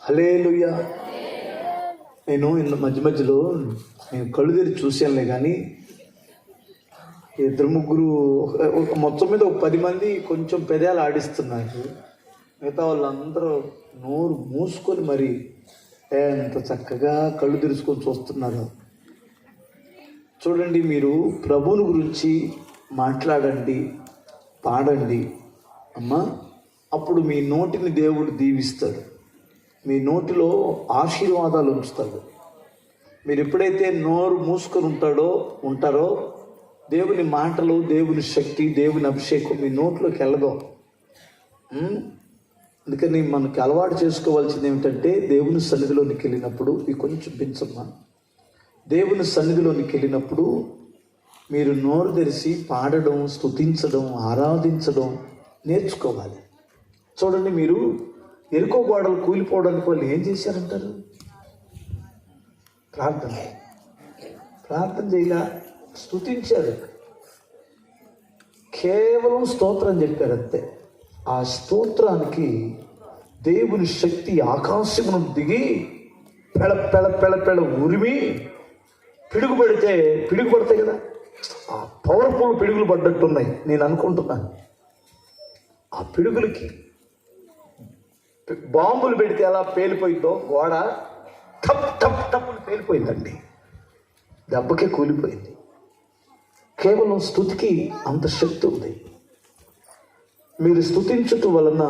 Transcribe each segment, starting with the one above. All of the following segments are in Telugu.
హల్లెలూయా. నేను మధ్యలో నేను కళ్ళు తెరిచి చూశానులే, కానీ ఇద్దరు ముగ్గురు మొత్తం మీద 10 మంది కొంచెం పెదాలు ఆడిస్తున్నారు. మిగతా వాళ్ళందరూ నోరు మూసుకొని మరి ఎంత చక్కగా కళ్ళు తెరుచుకొని చూస్తున్నారు. చూడండి, మీరు ప్రభువుని గురించి మాట్లాడండి, పాడండి అమ్మా, అప్పుడు మీ నోటిని దేవుడు దీవిస్తాడు, మీ నోటిలో ఆశీర్వాదాలు ఉంచుతాడు. మీరు ఎప్పుడైతే నోరు మూసుకొని ఉంటారో దేవుని మాటలు, దేవుని శక్తి, దేవుని అభిషేకం మీ నోట్లోకి వెళ్ళదు. అందుకని మనకి అలవాటు చేసుకోవాల్సింది ఏమిటంటే, దేవుని సన్నిధిలోనికి వెళ్ళినప్పుడు ఈ కొంచెం పెంచమ్మా, దేవుని సన్నిధిలోనికి వెళ్ళినప్పుడు మీరు నోరు తెరిచి పాడడం, స్తుతించడం, ఆరాధించడం నేర్చుకోవాలి. చూడండి, మీరు ఎరుకో గోడలు కూలిపోవడానికి వాళ్ళు ఏం చేశారంటారు? ప్రార్థన చేయలా, స్తుతించారు, కేవలం స్తోత్రం చెప్పారు అంతే. ఆ స్తోత్రానికి దేవుని శక్తి ఆకాశమును దిగి పెళ పెళ పెళ పెళ ఉరిమి పిడుగు పడతాయి కదా, ఆ పవర్ఫుల్ పిడుగులు పడ్డట్టున్నాయి నేను అనుకుంటున్నాను. ఆ పిడుగులకి బాంబులు పెడితే ఎలా పేలిపోయిందో గోడ టప్ టప్ టప్ని పేలిపోయిందండి, దెబ్బకే కూలిపోయింది. కేవలం స్తుతికి అంత శక్తి ఉంది. మీరు స్తుతించటం వలన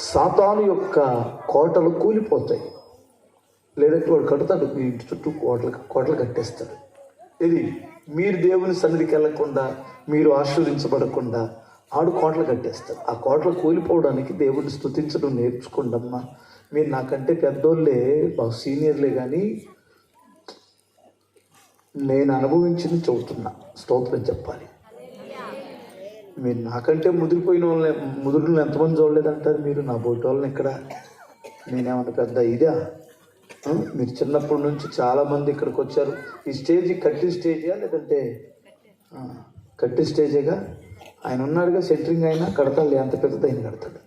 సాతాను యొక్క కోటలు కూలిపోతాయి. లేదంటే వాడు కడతాడు, మీ ఇంటి చుట్టూ కోటలు కట్టేస్తాడు. ఇది మీరు దేవుని సన్నిధికి వెళ్ళకుండా, మీరు ఆశీర్వదించబడకుండా ఆడు కోటలు కట్టేస్తాడు. ఆ కోటలు కూలిపోవడానికి దేవుడిని స్తుతించడం నేర్చుకోండమ్మా. మీరు నాకంటే పెద్దోళ్ళే, బాగా సీనియర్లే, కానీ నేను అనుభవించింది చెబుతున్నా, స్తోత్రం చెప్పాలి. మీరు నాకంటే ముదురులను ఎంతమంది చూడలేదంటారు మీరు? నా బోటి వాళ్ళని ఇక్కడ నేనేమన్నా పెద్ద ఇదా? మీరు చిన్నప్పటి నుంచి చాలామంది ఇక్కడికి వచ్చారు. ఈ స్టేజ్ కట్టి స్టేజా లేదంటే కట్టి స్టేజేగా? ఆయన ఉన్నాడుగా సెంటరింగ్, అయినా కడతాడు, ఎంత పెద్దది ఆయన కడతాడు.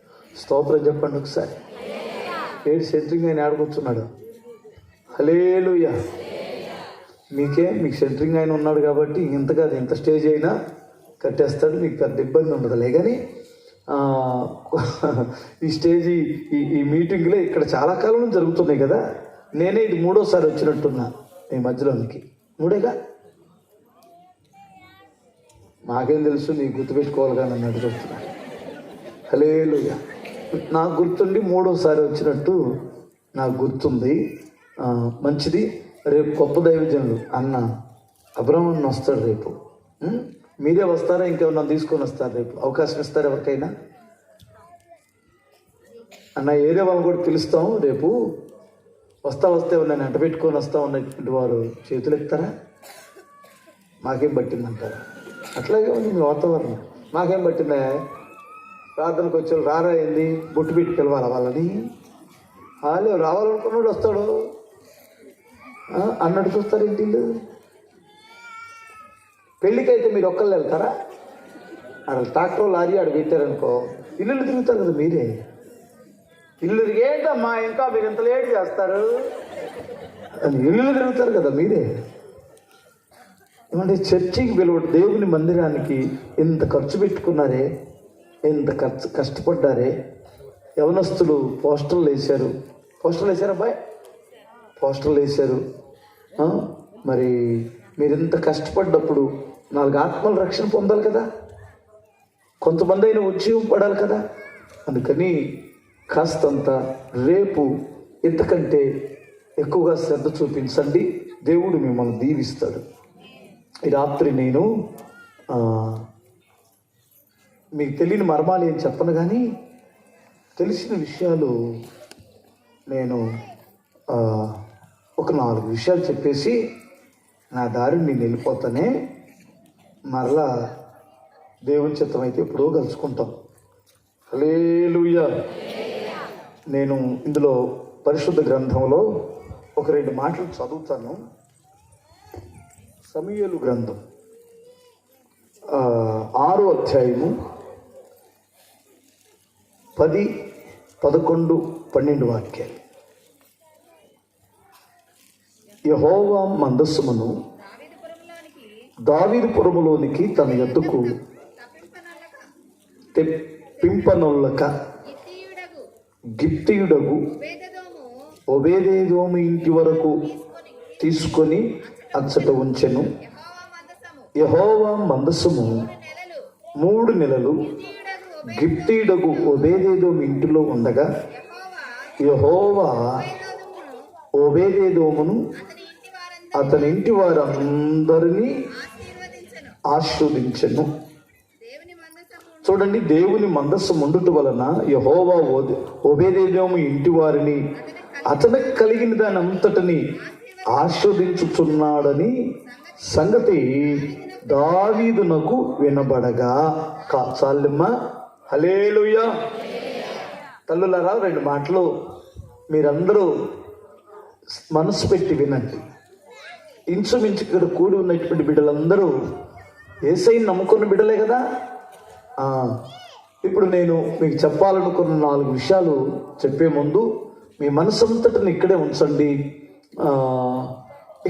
స్తోత్రం చెప్పండి ఒకసారి. ఏడు సెంటరింగ్ ఆయన ఆడుకొచ్చున్నాడు. హల్లెలూయా. మీకు సెంటరింగ్ ఆయన ఉన్నాడు కాబట్టి ఇంత స్టేజ్ అయినా కట్టేస్తాడు, మీకు పెద్ద ఇబ్బంది ఉండదులే. కానీ ఈ స్టేజీ ఈ మీటింగ్లే ఇక్కడ చాలా కాలం నుంచి జరుగుతున్నాయి కదా. నేనే ఇది 3వ వచ్చినట్టున్నా ఈ మధ్యలోనికి. 3ఏగా? నాకేం తెలుసు, నీకు గుర్తుపెట్టుకోవాలి కానీ అన్నట్టు చెప్తున్నా. హల్లెలూయా. నాకు గుర్తుండి 3వ వచ్చినట్టు నాకు గుర్తుంది. మంచిది. రేపు గొప్ప దైవజనులు అన్న అబ్రహ్మణ్ వస్తాడు రేపు. మీరే వస్తారా, ఇంకేమన్నా తీసుకొని వస్తారు? రేపు అవకాశం ఇస్తారు ఎవరికైనా? అన్న ఏరియా వాళ్ళని కూడా పిలుస్తాం రేపు. వస్తే నేను ఎంట పెట్టుకొని వస్తా ఉన్నటువంటి వారు చేతులు ఎత్తారా? మాకేం పట్టిందంటారా? అట్లాగే ఉంది మీ వాతావరణం. మాకేం పట్టిందా? ప్రార్థనకు వచ్చి రారా ఏంది, బొట్టు పెట్టి పిలవాలా వాళ్ళని? వాళ్ళు రావాలనుకున్నాడు వస్తాడు అన్నట్టు చూస్తారు ఏంటి? పెళ్ళికైతే మీరు ఒక్కళ్ళు వెళ్తారా? అక్కడ ట్రాక్టర్ లారీ ఆడ పెట్టారనుకో, ఇల్లు తిరుగుతారు కదా మీరే. ఇల్లు తిరిగేంటమ్మా, ఇంకా మీరు ఎంత లేట్ చేస్తారు? ఇల్లు తిరుగుతారు కదా మీరే. ఏమంటే చర్చికి పిలవడు, దేవుని మందిరానికి ఎంత ఖర్చు పెట్టుకున్నారే, ఎంత కష్టపడ్డారే. యవనస్తులు పోస్టర్లు వేశారు అబ్బాయి, పోస్టర్లు వేశారు. మరి మీరు ఎంత కష్టపడ్డప్పుడు 4 ఆత్మల రక్షణ పొందాలి కదా, కొంతమంది అయినా ఉద్యోగం పడాలి కదా. అందుకని కాస్తంత రేపు ఇంతకంటే ఎక్కువగా శ్రద్ధ చూపించండి, దేవుడు మిమ్మల్ని దీవిస్తాడు. ఈ రాత్రి నేను మీకు తెలియని మర్మాలు ఏం చెప్పను, కానీ తెలిసిన విషయాలు నేను ఒక 4 విషయాలు చెప్పేసి నా దారిని నేను వెళ్ళిపోతానే. మరలా దేవుని చిత్తం అయితే ఎప్పుడో కలుసుకుంటాం. హల్లెలూయా. నేను ఇందులో పరిశుద్ధ గ్రంథంలో ఒక 2 మాటలు చదువుతాను. సమూయేలు గ్రంథం 6వ అధ్యాయము 10, 11, 12 వాక్యాలు. యెహోవా మందస్సును దావీదుపురములోనికి తన యొద్దకు తెప్పింపనొల్లక గిత్తీయుడగు ఒబేదెదోము ఇంటి వరకు తీసుకొని అచ్చట ఉంచెను. యెహోవా మందస్సును 3 నెలలు గిత్తీయుడగు ఒబేదెదోము ఇంటిలో ఉండగా యెహోవా ఒబేదెదోమును అతని ఇంటి వారందరినీ ఆశీర్వదించెను. చూడండి, దేవుని మందస్సు ఉండుట వలన యెహోవా ఒబేదెదోము ఇంటి వారిని అతనికి కలిగిన దాని అంతటిని ఆశీర్వదించుచున్నాడని సంగతి దావీదునకు వినబడగా. చాలమ్మ, హల్లెలూయా. తల్లులారా, 2 మాటలు మీరందరూ మనసు పెట్టి వినండి. ఇంచుమించు ఇక్కడ కూడి ఉన్నటువంటి బిడ్డలందరూ యేసయ్యను నమ్ముకున్న బిడ్డలే కదా. ఇప్పుడు నేను మీకు చెప్పాలనుకున్న 4 విషయాలు చెప్పే ముందు మీ మనసంతటిని ఇక్కడే ఉంచండి.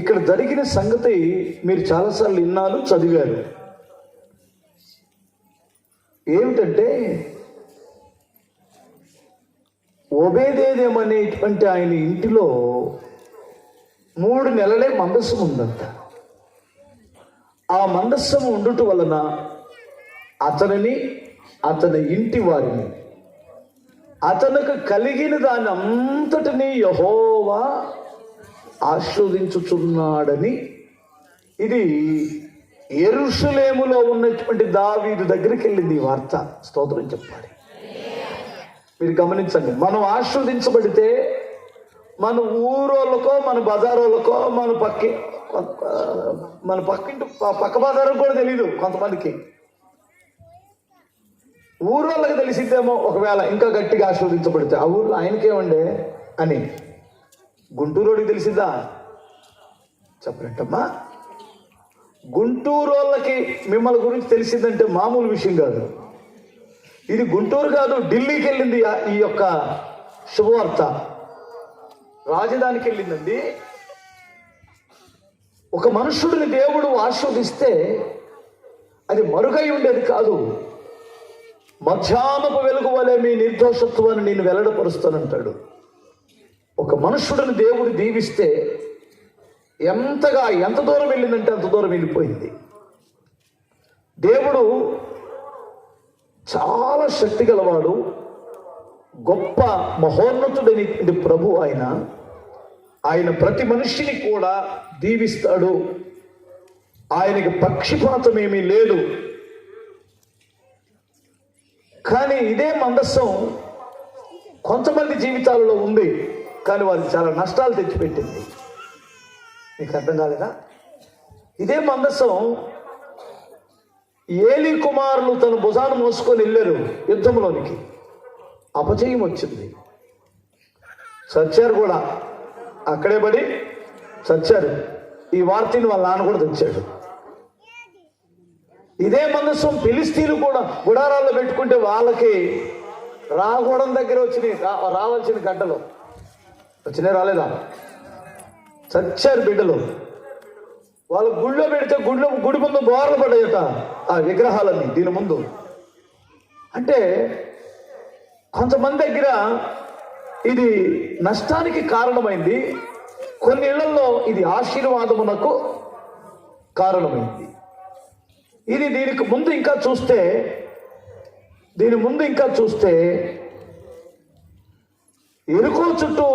ఇక్కడ జరిగిన సంగతి మీరు చాలాసార్లు విన్నారు, చదివారు. ఏమిటంటే, ఒబేదెదోము అనేటువంటి ఆయన ఇంటిలో 3 నెలలే మందస్సం ఉందంట. ఆ మందస్సం ఉండుట వలన అతనిని, అతని ఇంటి వారిని, అతనికి కలిగిన దాని అంతటినీ యెహోవా ఆశీర్వదించుచున్నాడని, ఇది యెరూషలేములో ఉన్నటువంటి దావీదు దగ్గరికి వెళ్ళింది ఈ వార్త. స్తోత్రం చెప్పాలి. మీరు గమనించండి, మనం ఆశీర్వదించబడితే మన ఊరోళ్ళకో, మన బజారోళ్ళకో, మన పక్క బజారు కూడా తెలియదు కొంతమందికి. ఊరోళ్ళకి తెలిసిద్దేమో ఒకవేళ ఇంకా గట్టిగా ఆశీర్వదించబడితే. ఆ ఊర్లో ఆయనకేమండే అని గుంటూరుడికి తెలిసిద్దా? చెప్పలేటమ్మా. గుంటూరోళ్ళకి మిమ్మల్ని గురించి తెలిసిందంటే మామూలు విషయం కాదు. ఇది గుంటూరు కాదు, ఢిల్లీకి వెళ్ళింది ఈ యొక్క శుభవార్త. రాజధానికి వెళ్ళిందండి. ఒక మనుషుడిని దేవుడు ఆశీర్వదిస్తే అది మరుగై ఉండేది కాదు. మధ్యాహ్నపు వెలుగు వలె మీ నిర్దోషత్వాన్ని నేను వెల్లడపరుస్తానంటాడు. ఒక మనుషుడిని దేవుడు దీవిస్తే ఎంత దూరం వెళ్ళిందంటే అంత దూరం వెళ్ళిపోయింది. దేవుడు చాలా శక్తి గలవాడు, గొప్ప మహోన్నతుడైన ప్రభు. ఆయన ప్రతి మనిషిని కూడా దీవిస్తాడు. ఆయనకి పక్షపాతం ఏమీ లేదు. కానీ ఇదే మందస్సం కొంతమంది జీవితాలలో ఉంది, కానీ వారికి చాలా నష్టాలు తెచ్చిపెట్టింది. మీకు అర్థం కాలేదా? ఇదే మందస్సం ఏలీ కుమారులు తన భుజాన్ని మోసుకొని వెళ్ళారు యుద్ధంలోనికి. అపజయం వచ్చింది, చచ్చారు కూడా. అక్కడే పడి చచ్చారు. ఈ వార్తని వాళ్ళ నాన్న కూడా తెచ్చాడు. ఇదే మందస్సం ఫిలిస్తీన్లు కూడా గుడారాల్లో పెట్టుకుంటే వాళ్ళకి రాగూడెం దగ్గర రావాల్సిన గడ్డలు వచ్చినాయి, రాలేదా? చచ్చారు బిడ్డలు. వాళ్ళ గుళ్ళో పెడితే గుడి ముందు బోర్లు పడ్డాయట ఆ విగ్రహాలన్నీ దీని ముందు. అంటే కొంతమంది దగ్గర ఇది నష్టానికి కారణమైంది, కొన్ని ఇళ్లలో ఇది ఆశీర్వాదమునకు కారణమైంది. దీనికి ముందు ఇంకా చూస్తే ఎరుకో చుట్టూ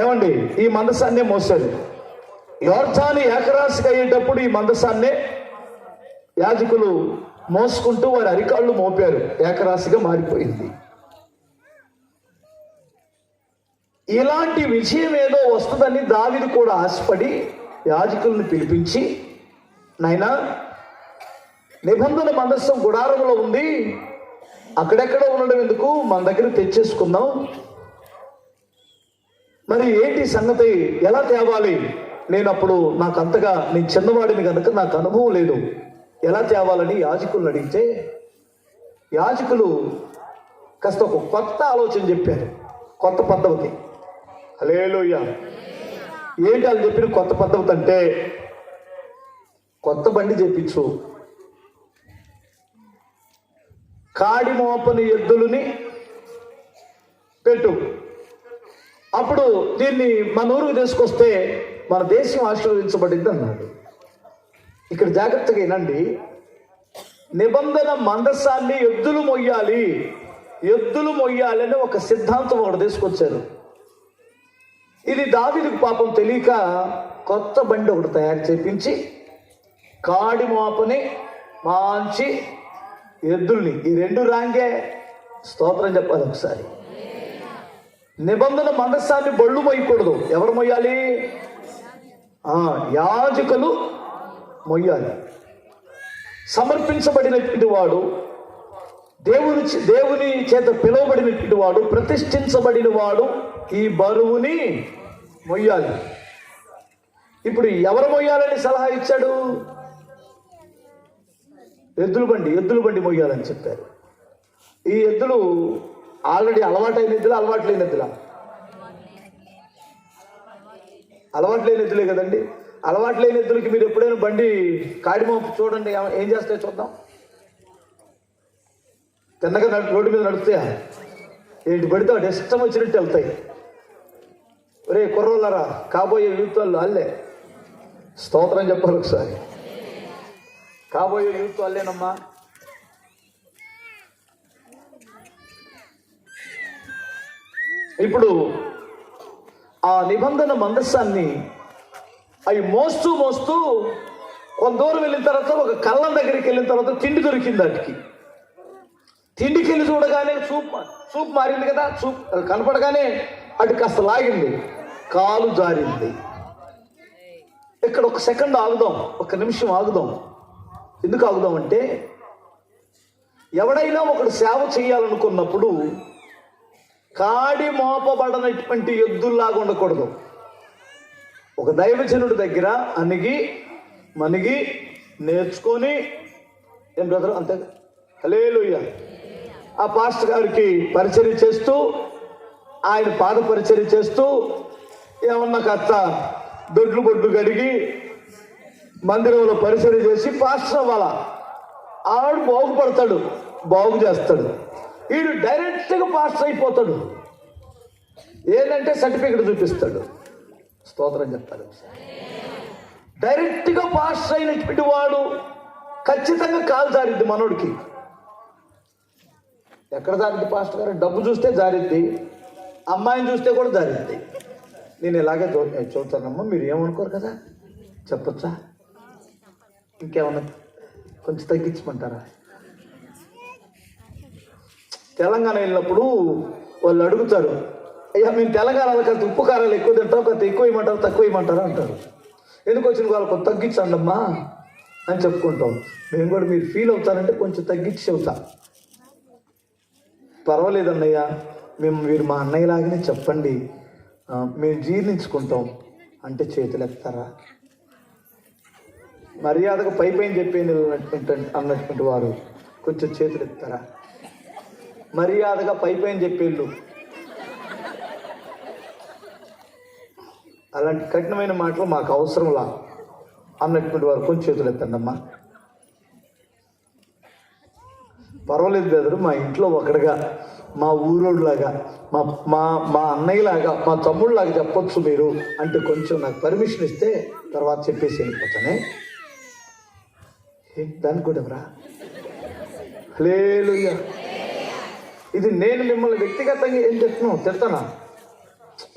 ఏమండి ఈ మందసాన్నే మోసారు. యోర్దాను ఏకరాశికి అయ్యేటప్పుడు ఈ మందసాన్నే యాజకులు మోసుకుంటూ వారి అరికాళ్ళు మోపారు. ఏకరాశిగా మారిపోయింది. ఇలాంటి విజయం ఏదో వస్తుందని దావీదు కూడా ఆశపడి యాజకుల్ని పిలిపించి, నాయనా, నిబంధన మందస్సం గుడారంలో ఉంది, అక్కడెక్కడ ఉండడం ఎందుకు, మన దగ్గర తెచ్చేసుకుందాం. మరి ఏంటి సంగతి, ఎలా తేవాలి? నేను చిన్నవాడిని కనుక నాకు అనుభవం లేదు, ఎలా తేవాలని యాజకులను అడిగితే యాజకులు కాస్త ఒక కొత్త ఆలోచన చెప్పారు, కొత్త పద్ధతి. హల్లెలూయా. ఏంటి వాళ్ళు చెప్పిన కొత్త పద్ధతి అంటే, కొత్త బండి చెప్పించు, కాడి మోపని ఎద్దులని పెట్టు, అప్పుడు దీన్ని మన ఊరికి తీసుకొస్తే మన దేశం ఆశీర్వదించబడింది అన్నాడు. ఇక్కడ జాగ్రత్తగా వినండి. నిబంధన మందసాన్ని ఎద్దులు మొయ్యాలి అని ఒక సిద్ధాంతం ఒకటి తీసుకొచ్చారు. ఇది దావీదుకు పాపం తెలియక కొత్త బండి ఒకటి తయారు చేయించి కాడి మోపని మంచి ఎద్దుల్ని, ఈ రెండు రాంగే స్తోత్రం చెప్పాలి ఒకసారి. నిబంధన మందసాన్ని బళ్ళు మొయ్యకూడదు. ఎవరు మొయ్యాలి? యాజకులు మొయ్యాలి. సమర్పించబడినటువంటి వాడు, దేవుని చేత పిలువబడినటువంటి వాడు, ప్రతిష్ఠించబడిన వాడు ఈ బరువుని మొయ్యాలి. ఇప్పుడు ఎవరు మొయ్యాలని సలహా ఇచ్చాడు? ఎద్దుల బండి మొయ్యాలని చెప్పారు. ఈ ఎద్దులు ఆల్రెడీ అలవాటైన ఎద్దులా, అలవాటు లేని ఎద్దులా? అలవాటు లేని ఎద్దులే కదండి. అలవాటు లేని ఎద్దులకి మీరు ఎప్పుడైనా బండి కాడిమోపు చూడండి, ఏం చేస్తాయో చూద్దాం. తిన్నగా రోడ్డు మీద నడుస్తాయా? ఏంటి పడితే వాటి ఇష్టం వచ్చినట్టు వెళ్తాయి. ఒరే కుర్రోళ్ళరా, కాబోయే యూత్ వాళ్ళు అల్లే స్తోత్రం చెప్పాలి ఒకసారి. కాబోయే యూత్ వాళ్ళేనమ్మా. ఇప్పుడు ఆ నిబంధన మందస్సాన్ని అవి మోస్తూ కొంత దూరం వెళ్ళిన తర్వాత ఒక కళ్ళం దగ్గరికి వెళ్ళిన తర్వాత తిండి దొరికింది. వాటికి తిండికి వెళ్ళి చూడగానే చూపు మారింది కదా, చూపు కనపడగానే అటు కాస్త లాగింది, కాలు జారింది. ఇక్కడ ఒక సెకండ్ ఆగుదాం, ఒక నిమిషం ఆగుదాం. ఎందుకు ఆగుదాం అంటే, ఎవడైనా ఒకడు సేవ చేయాలనుకున్నప్పుడు కాడి మోపబడనటువంటి ఎద్దుల్లాగా ఉండకూడదు. ఒక దైవజనుడి దగ్గర మనిగి నేర్చుకొని, ఏం బ్రదర్ అంతే, హల్లెలూయా, ఆ పాస్టర్ గారికి పరిచర్య చేస్తూ, ఆయన పాద పరిచర్య చేస్తూ, ఏమన్నా కాస్త దొడ్లు బొడ్లు కడిగి మందిరంలో పరిచర్య చేసి పాస్టర్ అవ్వాలా. ఆవిడ బాగుపడతాడు, బాగు చేస్తాడు. వీడు డైరెక్ట్గా పాస్టర్ అయిపోతాడు. ఏంటంటే సర్టిఫికెట్ చూపిస్తాడు. స్తోత్రం చెప్తాడు. డైరెక్ట్గా పాస్టర్ అయినటువంటి వాడు ఖచ్చితంగా కాలు జారిద్ది మనోడికి. ఎక్కడ జారిద్ది పాస్టర్ గారు? డబ్బు చూస్తే జారిద్ది, అమ్మాయిని చూస్తే కూడా జారిద్ది. నేను ఇలాగే చూస్తానమ్మా, మీరు ఏమనుకోరు కదా, చెప్పొచ్చా? ఇంకేమన్నా కొంచెం తగ్గించమంటారా? తెలంగాణ వెళ్ళినప్పుడు వాళ్ళు అడుగుతారు, అయ్యా మేము తెలంగాణలో కొంత ఉప్పు కారాలు ఎక్కువ తింటాం, కొంత ఎక్కువ ఇవ్వమంటారు, తక్కువ ఇవ్వమంటారా అంటారు. ఎందుకు వచ్చిన వాళ్ళు కొంత తగ్గించండి అమ్మా అని చెప్పుకుంటాం. మేము కూడా మీరు ఫీల్ అవుతారంటే కొంచెం తగ్గించి చెబుతా. పర్వాలేదన్నయ్య, మీరు మా అన్నయ్యలాగానే చెప్పండి, మేము జీర్ణించుకుంటాం అంటే చేతులు ఎత్తారా? మర్యాదగా పైన చెప్పేది అన్నటువంటి వారు కొంచెం చేతులు ఎత్తారా? మర్యాదగా పైన చెప్పేళ్ళు, అలాంటి కఠినమైన మాటలు మాకు అవసరంలా అన్నటువంటి వారు కొంచెం చేతులు ఎత్తండి అమ్మా. పర్వాలేదు బ్రదరు, మా ఇంట్లో ఒకటిగా, మా ఊరోళ్ళలాగా, మా అన్నయ్యలాగా, మా తమ్ముళ్ళలాగా చెప్పొచ్చు మీరు అంటే కొంచెం నాకు పర్మిషన్ ఇస్తే తర్వాత చెప్పేసి వెళ్ళిపోతానే. దానికి కూడా ఎవరా? హల్లెలూయా. ఇది నేను మిమ్మల్ని వ్యక్తిగతంగా ఏం చెప్తున్నాను, తిడతానా?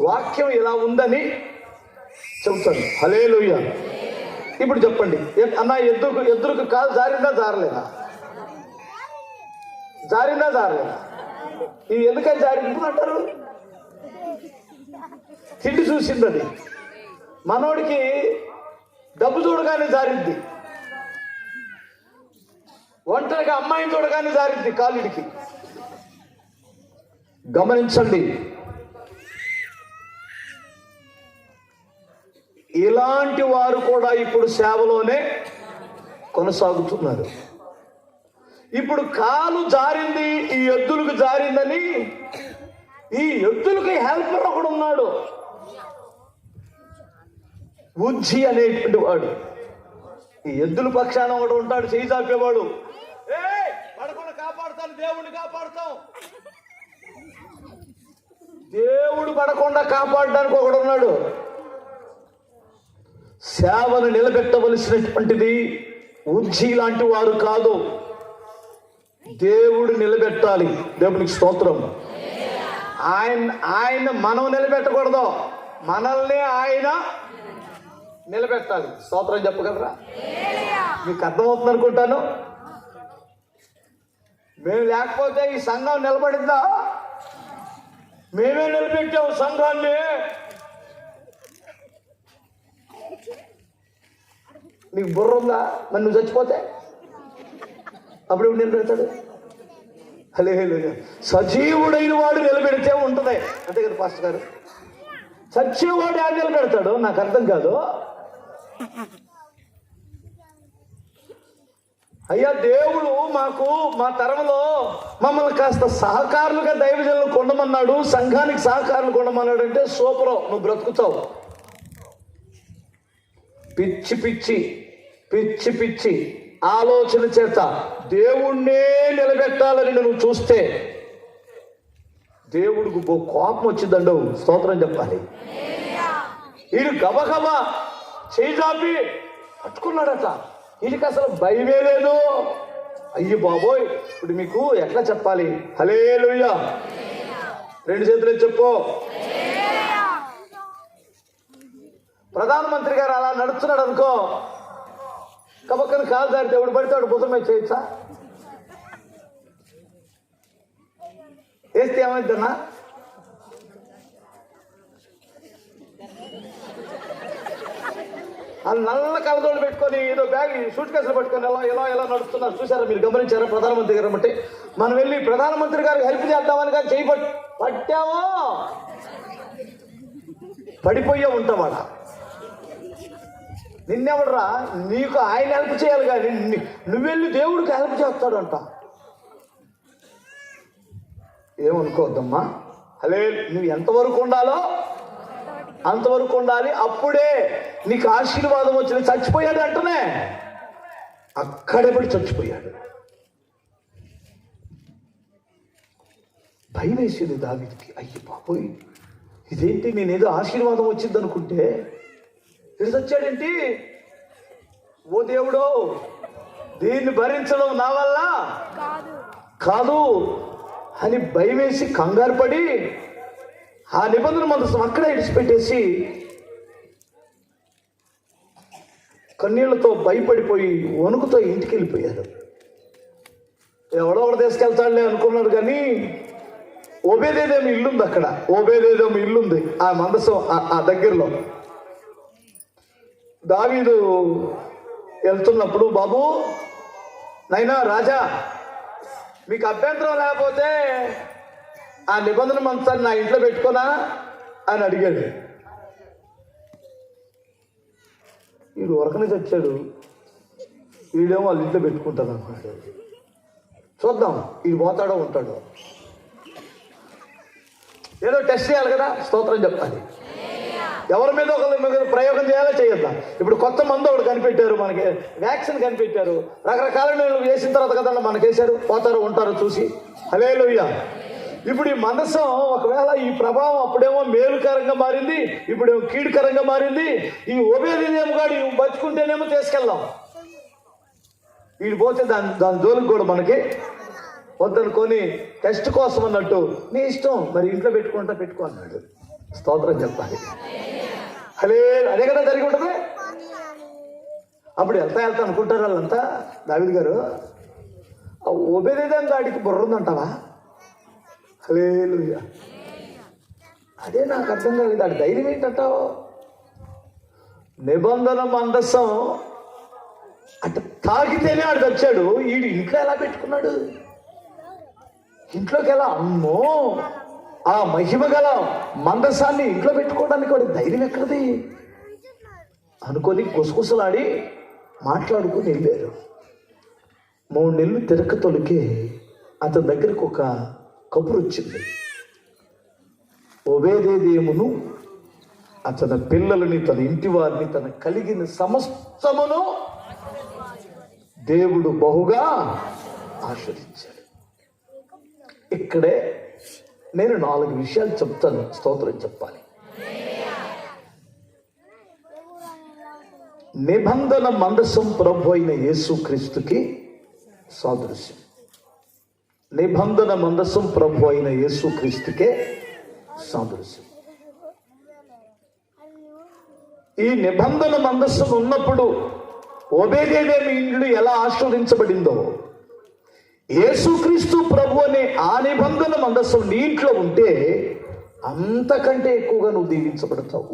వాక్యం ఇలా ఉందని చెబుతాను. హల్లెలూయా. ఇప్పుడు చెప్పండి అన్న, ఎద్దుకు కాలు జారిందా జారలేదా? జారిందా? ఇది ఎందుకని జారింది అంటారు? తిండి చూసింది అది. మనోడికి డబ్బు చూడగానే జారిద్ది, ఒంటరిగా అమ్మాయిని చూడగానే జారిద్ది కాలుడికి. గమనించండి, ఇలాంటి వారు కూడా ఇప్పుడు సేవలోనే కొనసాగుతున్నారు. ఇప్పుడు కాలు జారింది, ఈ ఎద్దులకు జారిందని ఈ ఎద్దులకి హెల్పర్ ఒకడు ఉన్నాడు. ఉజ్జి అనేటువంటి వాడు, ఈ ఎద్దుల పక్షాన ఒకడు ఉంటాడు, చేయి చాపేవాడు. పడకుండా కాపాడుతాను, దేవుడిని కాపాడుతాం. దేవుడు పడకుండా కాపాడడానికి ఒకడు ఉన్నాడు. సేవను నిలబెట్టవలసినటువంటిది ఉజ్జి లాంటి వారు కాదు, దేవుడు నిలబెట్టాలి. దేవునికి స్తోత్రం. ఆయన మనం నిలబెట్టకూడదు, మనల్ని ఆయన నిలబెట్టాలి. స్తోత్రం చెప్పగలరా? మీకు అర్థమవుతుంది అనుకుంటాను. మేము లేకపోతే ఈ సంఘం నిలబడిందా? మేమే నిలబెట్టాము సంఘాన్ని. నీకు బుర్ర ఉందా? మరి నువ్వు చచ్చిపోతే అప్పుడు ఎవడు నిలబెడతాడు? హల్లెలూయా. సజీవుడైన వాడు నిలబెడితే ఉంటుంది, అంతే కదా పాస్టర్ గారు? చచ్చేవాడు ఆయన నిలబెడతాడు, నాకు అర్థం కాదు. అయ్యా, దేవుడు మాకు మా తరంలో మమ్మల్ని కాస్త సహకారులుగా దైవజనులు కొండమన్నాడు, సంఘానికి సహకారులు కొండమన్నాడు అంటే సూపరు, నువ్వు బ్రతుకుతావు. పిచ్చి పిచ్చి పిచ్చి పిచ్చి ఆలోచన చేత దేవుణ్ణే నిలబెట్టాలని నువ్వు చూస్తే దేవుడికి కోపం వచ్చిందండు. స్తోత్రం చెప్పాలి. వీడు గబగబా చేయి చాపి పట్టుకున్నాడట. వీడికి అసలు భయమే లేదు. అయ్యి బాబోయ్, ఇప్పుడు మీకు ఎట్లా చెప్పాలి? హల్లెలూయా. రెండు చేతులు చెప్పు. ప్రధానమంత్రి గారు అలా నడుస్తున్నాడు అనుకో, కబక్కని కాలు దారి దేవుడు పడితే భుజం మీద చేయొచ్చా? వేస్తే ఏమైందన్నా? వాళ్ళు నల్ల కళ్ళజోళ్ళు పెట్టుకొని ఏదో బ్యాగ్ సూట్ కేసులు పట్టుకొని ఎలా నడుస్తున్నారు చూసారా? మీరు గమనించారా? ప్రధానమంత్రి గారు అంటే మనం వెళ్ళి ప్రధానమంత్రి గారికి హెల్ప్ చేద్దామని కానీ చేయి పట్టామో పడిపోయే ఉంటావాడ. నిన్నెవడరా? నీకు ఆయన హెల్ప్ చేయాలి కానీ నువ్వెళ్ళి దేవుడికి హెల్ప్ చేస్తాడంట. ఏమనుకోవద్దమ్మా. హలే, నువ్వు ఎంతవరకు ఉండాలో అంతవరకు ఉండాలి. అప్పుడే నీకు ఆశీర్వాదం వచ్చింది. చచ్చిపోయాడు అంటనే అక్కడే పడి చచ్చిపోయాడు. భయం వేసింది దావీదుకి. అయ్యి బాబోయ్, ఇదేంటి, నేనేదో ఆశీర్వాదం వచ్చింది అనుకుంటే ఇది చచ్చాడేంటి? ఓ దేవుడో, దీన్ని భరించడం నా వల్ల కాదు అని భయం వేసి కంగారు పడి ఆ నిబంధన మందసం అక్కడే ఇడిచిపెట్టేసి కన్నీళ్లతో భయపడిపోయి వణుకుతో ఇంటికి వెళ్ళిపోయారు. ఎవడో తీసుకెళ్తాడులే అనుకున్నాడు కానీ ఓబేదేదేమో ఇల్లుంది అక్కడ. ఓబేదేదేమో ఇల్లుంది ఆ మందసం ఆ దగ్గరలో. దావీదు వెళ్తున్నప్పుడు, బాబు నైనా రాజా, మీకు అభ్యంతరం లేకపోతే ఆ నిబంధన మంత్రాన్ని నా ఇంట్లో పెట్టుకోనా అని అడిగాడు. వీడు వరకనే చచ్చాడు, వీడేమో వాళ్ళ ఇంట్లో పెట్టుకుంటాను అనుకున్నాడు. చూద్దాం వీడు పోతాడో ఉంటాడో. ఏదో టెస్ట్ చేయాలి కదా, స్తోత్రం చెప్పాలి. ఎవరి మీద ఒకరి ప్రయోగం చేయాలో చేయొద్దా? ఇప్పుడు కొత్త మందు ఒకటి కనిపెట్టారు, మనకి వ్యాక్సిన్ కనిపెట్టారు. రకరకాల వేసిన తర్వాత కదా మనకేసారు, పోతారు ఉంటారు చూసి. హల్లెలూయా. ఇప్పుడు ఈ మనసం ఒకవేళ ఈ ప్రభావం అప్పుడేమో మేలుకరంగా మారింది, ఇప్పుడేమో కీడుకరంగా మారింది. ఈ ఓబేదేదేమో గాడు బతుకుంటేనేమో తీసుకెళ్దాం, వీడు పోతే దాని జోలికి కూడా మనకి వద్దనుకొని టెస్ట్ కోసం అన్నట్టు నీ ఇష్టం, మరి ఇంట్లో పెట్టుకో అన్నాడు. స్తోత్రం చెప్పాలి. అదే కదా జరిగి ఉంటుంది. అప్పుడు వెళ్తా అనుకుంటారు వాళ్ళంతా, దావీదు గారు ఓబేదేదేమో గాడికి బుర్ర ఉందంటావా? హల్లెలూయా. అదే నాకు అర్థం కాలేదు, ఆడి ధైర్యం ఏంటంటావు? నిబంధన మందసం అటు తాగితేనే ఆడు వచ్చాడు, వీడు ఇంట్లో ఎలా పెట్టుకున్నాడు? ఇంట్లోకి ఎలా? అమ్మో, ఆ మహిమ గల మందసాన్ని ఇంట్లో పెట్టుకోవడానికి వాడి ధైర్యం ఎక్కడిది అనుకొని గుసగుసలాడి మాట్లాడుకుని వెళ్ళారు. 3 నెలలు తిరక్క తొలికే అతని దగ్గరకు ఒక కబురు వచ్చింది. ఓబేదేదేమును తన పిల్లలని, తన ఇంటి వారిని, తన కలిగిన సమస్తమును దేవుడు బహుగా ఆశీర్వదించాడు. ఇక్కడే నేను 4 విషయాలు చెప్తాను. స్తోత్రం చెప్పాలి. నిబంధన మందసం ప్రభు అయిన యేసుక్రీస్తుకి సాదృశ్యం. నిబంధన మందసం ప్రభు అయిన యేసుక్రీస్తుకే సాదృశ్యం. ఈ నిబంధన మందసం ఉన్నప్పుడు ఓబేదేదేమి ఇండ్లు ఎలా ఆశీర్వదించబడిందో, యేసుక్రీస్తు ప్రభు అనే ఆ నిబంధన మందసం నీ ఇంట్లో ఉంటే అంతకంటే ఎక్కువగా నువ్వు దీవించబడతావు.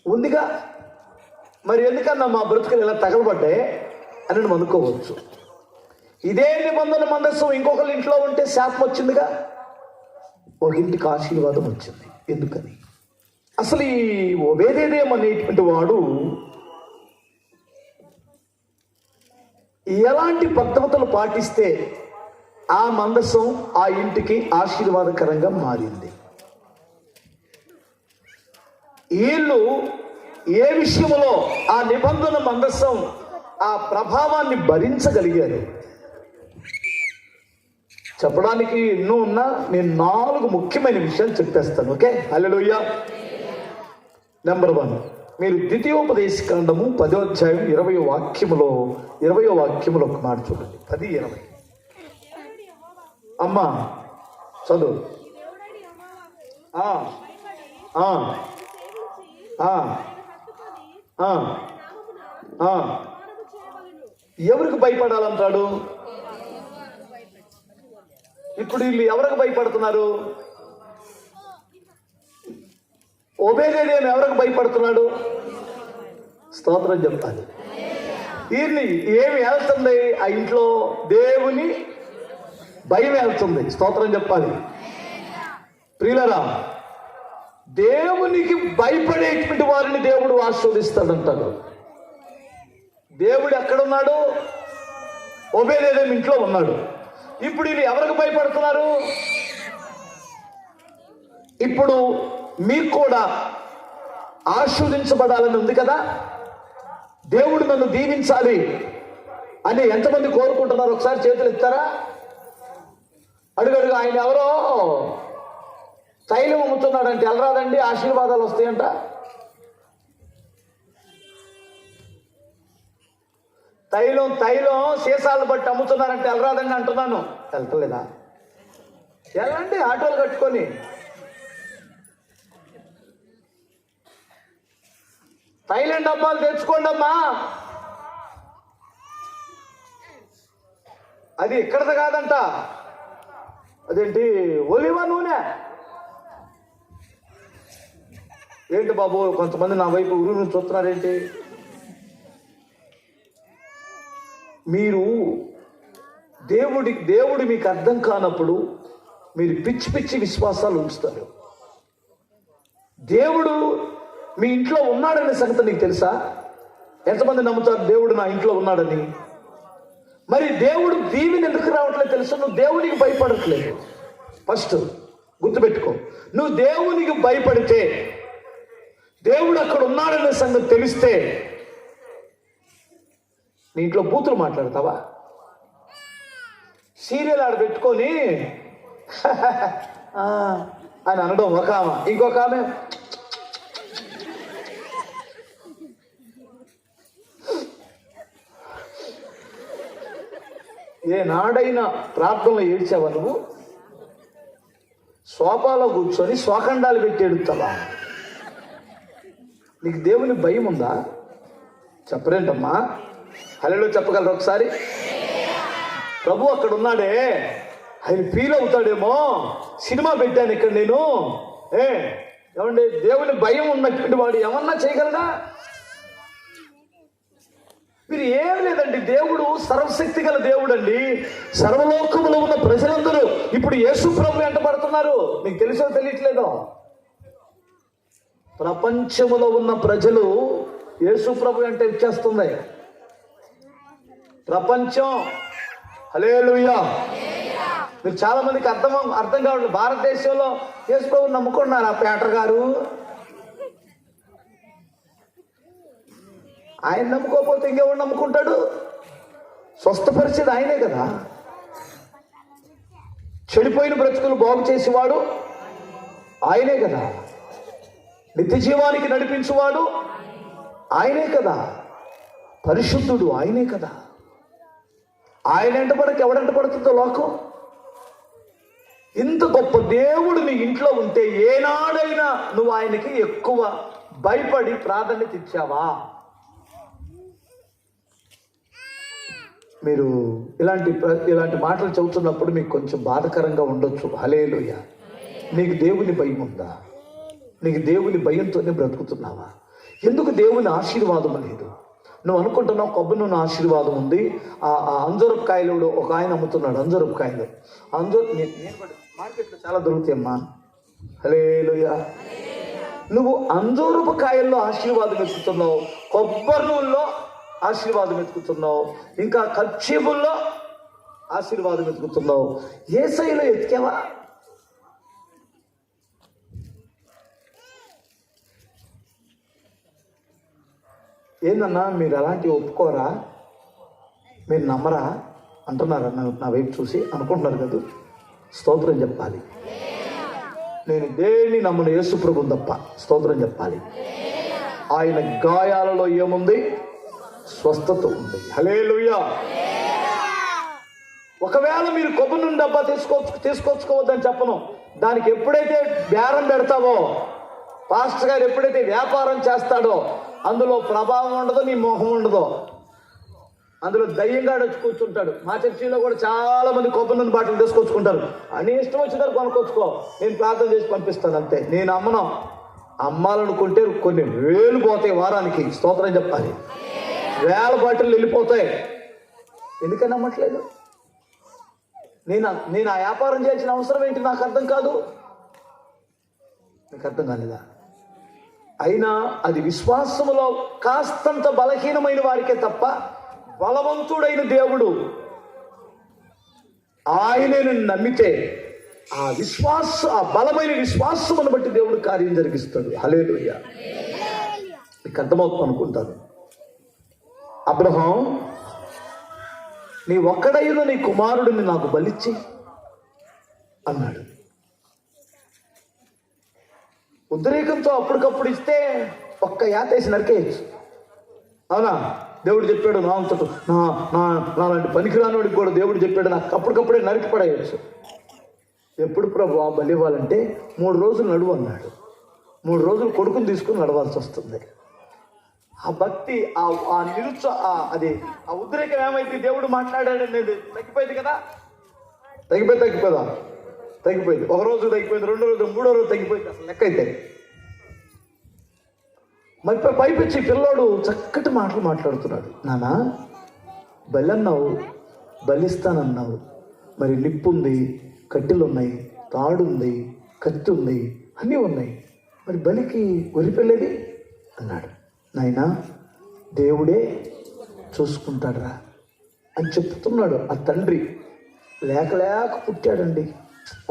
ఉందిగా, మరి ఎందుకన్నా మా బ్రతుకులు ఇలా తగలబడ్డాయి అని నువ్వు అనుకోవచ్చు. ఇదే నిబంధన మందసం ఇంకొకరి ఇంట్లో ఉంటే శాపం వచ్చిందిగా, ఒక ఇంటికి ఆశీర్వాదం వచ్చింది. ఎందుకని? అసలు ఈ ఓబేదేదేం అనేటువంటి వాడు ఎలాంటి పద్ధతులు పాటిస్తే ఆ మందసం ఆ ఇంటికి ఆశీర్వాదకరంగా మారింది? వీళ్ళు ఏ విషయంలో ఆ నిబంధన మందసం ఆ ప్రభావాన్ని భరించగలిగారు చెప్పడానికి ఎన్నో ఉన్నా నేను 4 ముఖ్యమైన విషయాలు చెప్పేస్తాను. ఓకే, హల్లెలూయా. నెంబర్ 1, మీరు ద్వితీయోపదేశకాండము 10వ అధ్యాయం 20వ వాక్యములో ఒక మాట చూడండి. 10:20. అమ్మా చదువు. ఎవరికి భయపడాలంటాడు? ఇప్పుడు వీళ్ళు ఎవరికి భయపడుతున్నారు? ఓబేదేదేం ఎవరికి భయపడుతున్నాడు? స్తోత్రం చెప్పాలి. వీరిని ఏమి వెళ్తుంది? ఆ ఇంట్లో దేవుని భయం వెళ్తుంది. స్తోత్రం చెప్పాలి. ప్రియులరా, దేవునికి భయపడేటువంటి వారిని దేవుడు ఆశీర్వదిస్తాడంటాడు. దేవుడు ఎక్కడున్నాడు? ఓబేదేదేం ఇంట్లో ఉన్నాడు. ఇప్పుడు వీళ్ళు ఎవరికి భయపడుతున్నారు? ఇప్పుడు మీకు కూడా ఆశీర్వదించబడాలని ఉంది కదా, దేవుడు నన్ను దీవించాలి అని ఎంతమంది కోరుకుంటున్నారు? ఒకసారి చేతులు ఎత్తారా? అడుగడుగు ఆయన ఎవరో తైలం అమ్ముతున్నాడంటే వెళ్ళరాదండి, ఆశీర్వాదాలు వస్తాయంట. తైలం సీసాలు బట్టి అమ్ముతున్నారంటే వెళ్ళరాదండి అంటున్నాను. వెళ్తలేదా? వెళ్ళండి, ఆటోలు కట్టుకొని. తైలం డబ్బాలు తెచ్చుకోండి అమ్మా. అది ఇక్కడది కాదంట. అదేంటి ఒలివ నూనె. ఏంటి బాబు కొంతమంది నా వైపు ఊరు నుంచి చూస్తున్నారేంటి? మీరు దేవుడు మీకు అర్థం కానప్పుడు మీరు పిచ్చి విశ్వాసాలు ఉంచుతారు. దేవుడు మీ ఇంట్లో ఉన్నాడనే సంగతి నీకు తెలుసా? ఎంతమంది నమ్ముతారు దేవుడు నా ఇంట్లో ఉన్నాడని? మరి దేవుడు దీవిని ఎందుకు రావట్లేదు తెలుసా? నువ్వు దేవునికి భయపడట్లేదు. ఫస్ట్ గుర్తుపెట్టుకో, నువ్వు దేవునికి భయపడితే, దేవుడు అక్కడ ఉన్నాడనే సంగతి తెలిస్తే నీ ఇంట్లో బూతులు మాట్లాడతావా? సీరియల్ ఆడ పెట్టుకొని అని అనడం ఒక ఆమె, ఇంకొక ఆమె ఏనాడైనా ప్రార్థనలో ఏడ్చావా? నువ్వు సోఫాలో కూర్చొని స్వాఖండాలు పెట్టి ఏడుస్తావా? నీకు దేవుని భయం ఉందా? చెప్పరేంటమ్మా? హల్లెలూయా చెప్పగలరు ఒకసారి? ప్రభు అక్కడ ఉన్నాడే, ఆయన ఫీల్ అవుతాడేమో, సినిమా పెట్టాను ఇక్కడ నేను. ఏమండి, దేవుని భయం ఉన్నటువంటి వాడు ఏమన్నా చేయగలడా? మీరు ఏం లేదండి, దేవుడు సర్వశక్తి గల దేవుడు అండి. సర్వలోకములో ఉన్న ప్రజలందరూ ఇప్పుడు యేసు ప్రభు వెంట పడుతున్నారు. నీకు తెలుసో తెలియట్లేదో? ప్రపంచములో ఉన్న ప్రజలు యేసు ప్రభు వెంట ఇచ్చేస్తుంది. ప్రపంచం. హల్లెలూయా. మీరు చాలా మందికి అర్థం కావట్లేదు. భారతదేశంలో యేసు ప్రభువుని నమ్ముకున్నారు ఆ పేటర్ గారు. ఆయన నమ్ముకోకపోతే ఇంకెవరు నమ్ముకుంటాడు? స్వస్థపరిచేది ఆయనే కదా. చెడిపోయిన బ్రతుకులు బాగు చేసేవాడు ఆయనే కదా. నిత్య జీవానికి నడిపించేవాడు ఆయనే కదా. పరిశుద్ధుడు ఆయనే కదా. ఆయన వెంటబడక ఎవడంట పడుతుందో లోకం. ఇంత గొప్ప దేవుడు నీ ఇంట్లో ఉంటే ఏనాడైనా నువ్వు ఆయనకి ఎక్కువ భయపడి ప్రాధాన్యత ఇచ్చావా? మీరు ఇలాంటి మాటలు చెబుతున్నప్పుడు మీకు కొంచెం బాధకరంగా ఉండొచ్చు. హల్లెలూయా. నీకు దేవుని భయం ఉందా? నీకు దేవుని భయంతోనే బ్రతుకుతున్నావా? ఎందుకు దేవుని ఆశీర్వాదం లేదు? నువ్వు అనుకుంటున్నావు కొబ్బరి నూనె ఆశీర్వాదం ఉంది. ఆ అంజూరపు కాయలు ఒక ఆయన అమ్ముతున్నాడు. అంజూరపు కాయలు మార్కెట్లో చాలా దొరుకుతాయమ్మా. హల్లెలూయా. నువ్వు అంజూరపు కాయల్లో ఆశీర్వాదం వెతుకుతున్నావు, కొబ్బరి నూనెలో ఆశీర్వాదం వెతుకుతున్నావు, ఇంకా కర్చీపుల్లో ఆశీర్వాదం వెతుకుతున్నావు. యేసయ్యలో ఎతికావా? ఏందన్నా మీరు అలాంటివి ఒప్పుకోరా, మీరు నమ్మరా అంటున్నారా? నా వైపు చూసి అనుకుంటున్నారు కదా. స్తోత్రం చెప్పాలి. నేను దేన్ని నమ్మను, యేసు ప్రభువుని తప్ప. స్తోత్రం చెప్పాలి. ఆయన గాయాలలో ఏముంది? స్వస్థత ఉంది. హల్లెలూయా. ఒకవేళ మీరు కొబ్బరి నూనె డబ్బా తీసుకొచ్చుకోవద్దని చెప్పను. దానికి ఎప్పుడైతే బేరం పెడతావో, పాస్టర్ గారు ఎప్పుడైతే వ్యాపారం చేస్తాడో అందులో ప్రభావం ఉండదు, నీ మొహం ఉండదు. అందులో దయ్యంగా వచ్చి కూర్చుంటాడు. మా చర్చిలో కూడా చాలా మంది కొబ్బరి నూనె బాటలు తీసుకొచ్చుకుంటారు. అని ఇష్టం వచ్చినారు కొనుక్కొచ్చుకో, నేను ప్రార్థన చేసి పంపిస్తాను అంతే. నేను అమ్మను. అమ్మాలనుకుంటే కొన్ని వేలు పోతాయి వారానికి. స్తోత్రం చెప్పాలి. వేల బాటిల్ వెళ్ళిపోతాయి. ఎందుకని నమ్మట్లేదు? నేను ఆ వ్యాపారం చేయాల్సిన అవసరం ఏంటి? నాకు అర్థం కాదు. నీకు అర్థం కాలేదా? అయినా అది విశ్వాసములో కాస్తంత బలహీనమైన వారికే తప్ప, బలవంతుడైన దేవుడు ఆయనను నమ్మితే ఆ బలమైన విశ్వాసమును బట్టి దేవుడు కార్యం జరిగిస్తాడు. హల్లెలూయా. నీకు అర్థమవుతుంది అనుకుంటాను. అబ్రహాం, నీ ఒక్కడైన నీ కుమారుడిని నాకు బలిచ్చి అన్నాడు. ఉద్రేకంతో అప్పటికప్పుడు ఇస్తే ఒక్క యాతేసి నరికేయచ్చు. అవునా? దేవుడు చెప్పాడు నాలాంటి పనికిరానివాడికి కూడా దేవుడు చెప్పాడు నాకు అప్పటికప్పుడే నరికి పడేయచ్చు. ఎప్పుడు ప్రభు ఆ బలి ఇవ్వాలంటే 3 రోజులు నడువు అన్నాడు. 3 రోజులు కొడుకుని తీసుకుని నడవాల్సి వస్తుంది. ఆ భక్తి అది ఆ ఉద్రేకం ఏమైతే దేవుడు మాట్లాడాడనేది తగ్గిపోయింది కదా. తగ్గిపోయింది. 1 రోజు తగ్గిపోయింది, 2 రోజు, 3వ రోజు తగ్గిపోయింది. అసలు లెక్క అయితే మరి పైపించి పిల్లోడు చక్కటి మాటలు మాట్లాడుతున్నాడు. నానా, బలి అన్నావు, బలిస్తానన్నావు, మరి నిప్పు ఉంది, కట్టెలు ఉన్నాయి, తాడు ఉంది, కత్తి ఉంది, అన్నీ ఉన్నాయి, మరి బలికి ఒరిపెళ్ళేది అన్నాడు. నాయనా, దేవుడే చూసుకుంటాడురా అని చెప్తున్నాడు. ఆ తండ్రి లేక పుట్టాడండి,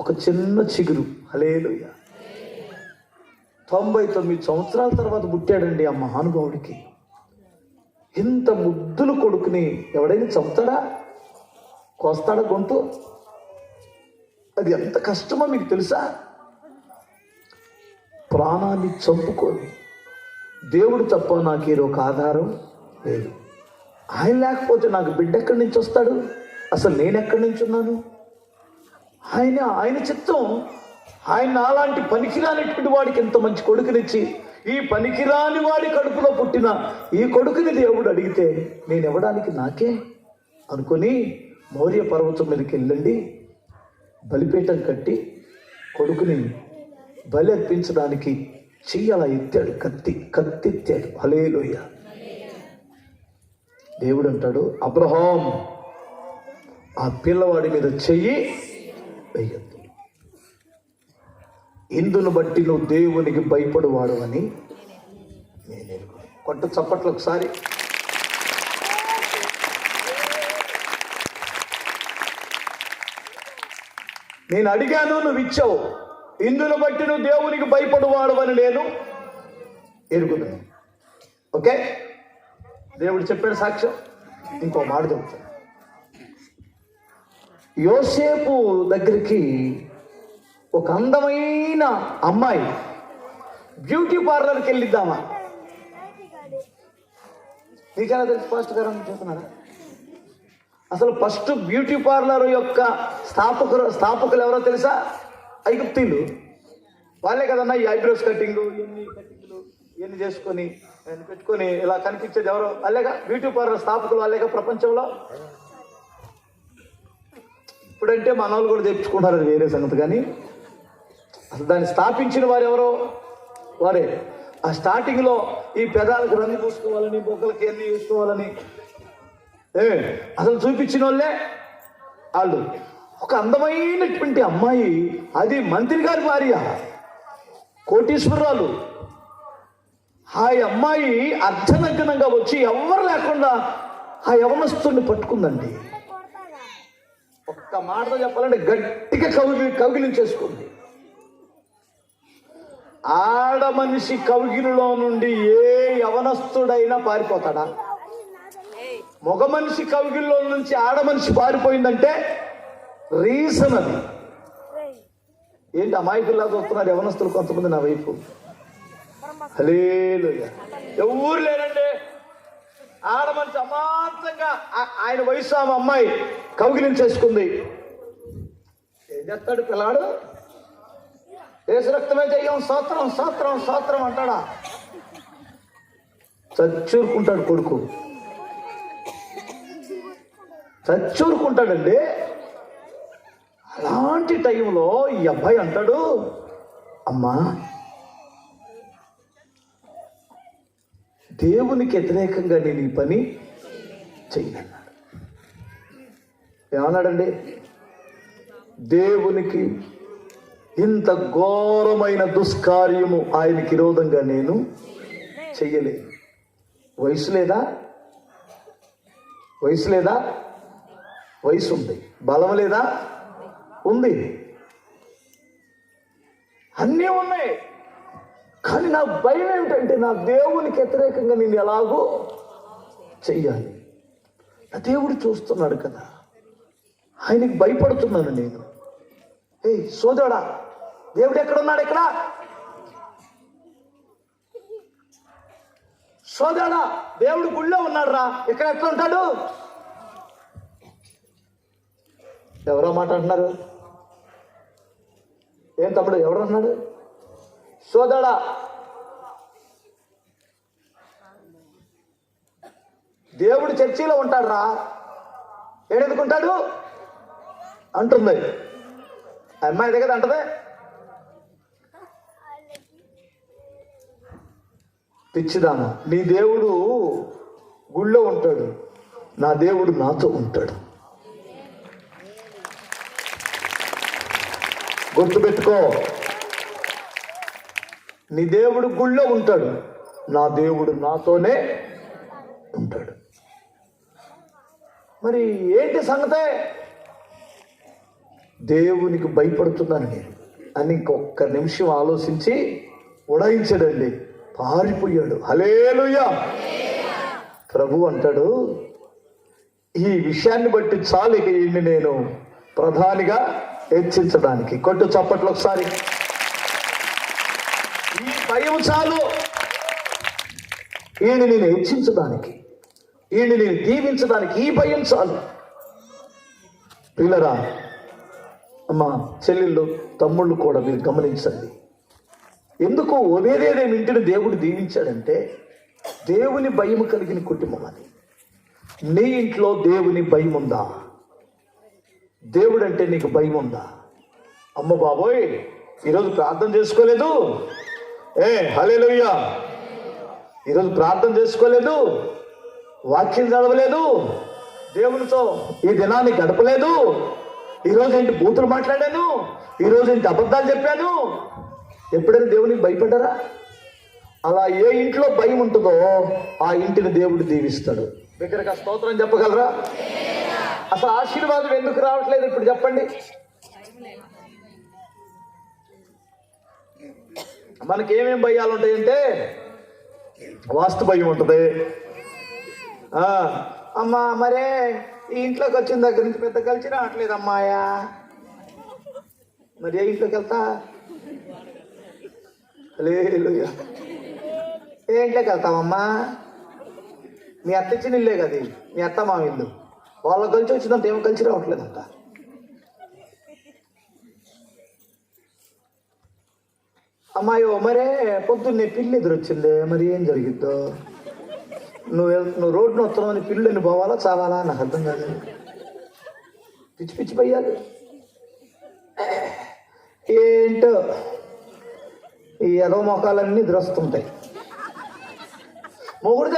ఒక చిన్న చిగురు. హల్లెలూయా. 99 సంవత్సరాల తర్వాత పుట్టాడండి ఆ మహానుభావుడికి. ఇంత ముద్దులు కొడుకుని ఎవడైనా చంపుతాడా? కోస్తాడా గొంతు? అది ఎంత కష్టమో మీకు తెలుసా? ప్రాణాన్ని చంపుకొని దేవుడు తప్ప నాకు ఒక ఆధారం లేదు. ఆయన లేకపోతే నాకు బిడ్డ ఎక్కడి నుంచి వస్తాడు? అసలు నేను ఎక్కడి నుంచి ఉన్నాను? ఆయన చిత్తం. ఆయన అలాంటి పనికిరానిటువంటి వాడికి ఎంత మంచి కొడుకునిచ్చి, ఈ పనికిరాని వాడి కడుపులో పుట్టిన ఈ కొడుకుని దేవుడు అడిగితే నేను ఇవ్వడానికి నాకే అనుకుని మౌర్య పర్వతం మీదకి వెళ్ళండి, బలిపీఠం కట్టి కొడుకుని బలి అర్పించడానికి చెయ్యి అలా ఎత్తాడు. కత్తెత్తాడు. హల్లెలూయా. దేవుడు అంటాడు, అబ్రహాం, ఆ పిల్లవాడి మీద చెయ్యి వెయ్యొద్దు. ఇందును బట్టి నువ్వు దేవునికి భయపడువాడు అని నేను కొట్టు చప్పట్లు ఒకసారి. నేను అడిగాను, నువ్వు ఇచ్చావు. ఇందును బట్టి నువ్వు దేవునికి భయపడువాడు అని నేను ఎరుగుతున్నాను. ఓకే, దేవుడు చెప్పాడు సాక్ష్యం. ఇంకో మాట చెప్తాను. యోసేపు దగ్గరికి ఒక అందమైన అమ్మాయి బ్యూటీ పార్లర్కి వెళ్ళిద్దామా? నీకెలా తెలుసు? ఫస్ట్ గారు చెప్తున్నారా? అసలు ఫస్ట్ బ్యూటీ పార్లర్ యొక్క స్థాపకులు ఎవరో తెలుసా? ఐగుప్తీయులు. వాళ్ళే కదన్నా ఈ ఐబ్రోస్ కటింగ్లు ఇవన్నీ చేసుకొని పెట్టుకొని ఇలా కనిపించేది ఎవరో? వాళ్ళేగా బ్యూటీ పార్లర్ స్థాపకులు, వాళ్ళేగా ప్రపంచంలో. ఇప్పుడంటే మన వాళ్ళు కూడా తెప్పించుకుంటారు, అది వేరే సంగతి. కానీ అసలు దాన్ని స్థాపించిన వారు ఎవరో వారే. ఆ స్టార్టింగ్లో ఈ పెదాలకు రంగు పూసుకోవాలని, బొక్కలకి అన్నీ చూసుకోవాలని అసలు చూపించిన వాళ్ళే వాళ్ళు. ఒక అందమైనటువంటి అమ్మాయి, అది మంత్రి గారి భార్య, కోటీశ్వరాలు. ఆ అమ్మాయి అర్ధనగ్నంగా వచ్చి ఎవరు లేకుండా ఆ యవనస్తుడిని పట్టుకుందండి. ఒక్క మాటతో చెప్పాలంటే గట్టిగా కౌగిలించేసుకుంది. ఆడ మనిషి కౌగిలిలో నుండి ఏ యవనస్తుడైనా పారిపోతాడా? మగ మనిషి కౌగిల్లో నుంచి ఆడ మనిషి పారిపోయిందంటే రీజన్ అది. ఏంటి అమాయకుల్లా చూస్తున్నారు యవనస్తులు కొంతమంది నా వైపు? హల్లెలూయా. ఎవరు లేరండి. ఆడ మనిషి అమాంతంగా ఆయన వయసు ఆమె అమ్మాయి కౌగిలించేసుకుంది. ఏం చేస్తాడు పిల్లాడు? ఏసు రక్తమే చెయ్యం, స్తోత్రం స్తోత్రం స్తోత్రం అంటాడా? చచ్చూరుకుంటాడు కొడుకు, చచ్చూరుకుంటాడండి. అలాంటి టైంలో ఈ అబ్బాయి అంటాడు, అమ్మా దేవునికి వ్యతిరేకంగా నేను ఈ పని చెయ్యనన్నాడు. ఏమన్నాడండి? దేవునికి ఇంత ఘోరమైన దుష్కార్యము ఆయనకి విరోధంగా నేను చెయ్యలేదు. వయసు లేదా? వయసు లేదా? వయసు ఉంది. బలం లేదా? ఉంది. అన్నీ ఉన్నాయి. కానీ నా భయం ఏమిటంటే నా దేవునికి వ్యతిరేకంగా నేను ఎలాగో చెయ్యాలి. నా దేవుడు చూస్తున్నాడు కదా, ఆయనకి భయపడుతున్నాను నేను. సోదరుడా, దేవుడు ఎక్కడున్నాడు? ఇక్కడ సోదరుడా, దేవుడు గుళ్ళో ఉన్నాడు రా. ఇక్కడ ఎట్లా ఉంటాడు? ఎవరో మాట అంటున్నారు. ఏం తమ్ముడు, ఎవరు అన్నాడు? సోదరుడా, దేవుడు చర్చిలో ఉంటాడు రా. ఏడెందుకుంటాడు అంటుంది అమ్మాయి దగ్గర. అంటదే పిచ్చిదామా, నీ దేవుడు గుళ్ళో ఉంటాడు, నా దేవుడు నాతో ఉంటాడు. గుర్తుపెట్టుకో, నీ దేవుడు గుళ్ళో ఉంటాడు, నా దేవుడు నాతోనే ఉంటాడు. మరి ఏంటి సంగతే? దేవునికి భయపడుతున్నాను నేను అని ఇంకొక నిమిషం ఆలోచించి ఉడాయించాడండి, పారిపోయాడు. హల్లెలూయా. ప్రభు అంటాడు, ఈ విషయాన్ని బట్టి చాలు ఇక ఈయన్ని నేను ప్రధానిగా హెచ్చించడానికి. కొట్టు చప్పట్లు ఒకసారి. ఈ భయం చాలు ఈయన్ని నేను హెచ్చించడానికి, ఈయన్ని నేను దీవించడానికి. ఈ భయం చాలు. పిల్లరా, అమ్మా, చెల్లెళ్ళు, తమ్ముళ్ళు కూడా మీరు గమనించండి. ఎందుకు ఒబేదేదేం ఇంటిని దేవుడు దీవించాడంటే దేవుని భయం కలిగిన కుటుంబం అది. నీ ఇంట్లో దేవుని భయం ఉందా? దేవుడు అంటే నీకు భయం ఉందా? అమ్మ బాబోయ్, ఈరోజు ప్రార్థన చేసుకోలేదు, హల్లెలూయా, ఈరోజు ప్రార్థన చేసుకోలేదు, వాక్యం చదవలేదు, దేవునితో ఈ దినాన్ని గడపలేదు, ఈరోజు ఏంటి బూతులు మాట్లాడాను, ఈరోజు ఏంటి అబద్ధాలు చెప్పాను. ఎప్పుడైనా దేవునికి భయపడ్డారా? అలా ఏ ఇంట్లో భయం ఉంటుందో ఆ ఇంటిని దేవుడు దీవిస్తాడు. దగ్గరగా స్తోత్రం చెప్పగలరా? అసలు ఆశీర్వాదం ఎందుకు రావట్లేదు ఇప్పుడు చెప్పండి. మనకి ఏమేం భయాలు ఉంటాయంటే వాస్తు భయం ఉంటుంది. అమ్మా మరే ఈ ఇంట్లోకి వచ్చిన దగ్గర నుంచి పెద్ద కలిసి రావట్లేదు అమ్మాయా, మరి ఏ ఇంట్లోకి వెళ్తా? హల్లెలూయా. ఏ ఇంట్లోకి వెళ్తామమ్మా? మీ అత్త ఇచ్చిన ఇల్లే కదా, మీ అత్త మా ఇల్లు, వాళ్ళకి కలిసి వచ్చిందంత ఏమో కలిసి రావట్లేదంట. అమ్మాయో మరే పొద్దున్నే పిల్లి ఎదురొచ్చిందే, మరి ఏం జరిగిద్దో? నువ్వు రోడ్డును వస్తున్నావు, పిల్లని పోవాలా చావాలా నాకు అర్థం కాదు. పిచ్చి పిచ్చి పోయాలి ఏంటో, ఈ ఎదవ మొఖాలన్నీ దురస్తుంటాయి. మొగుడు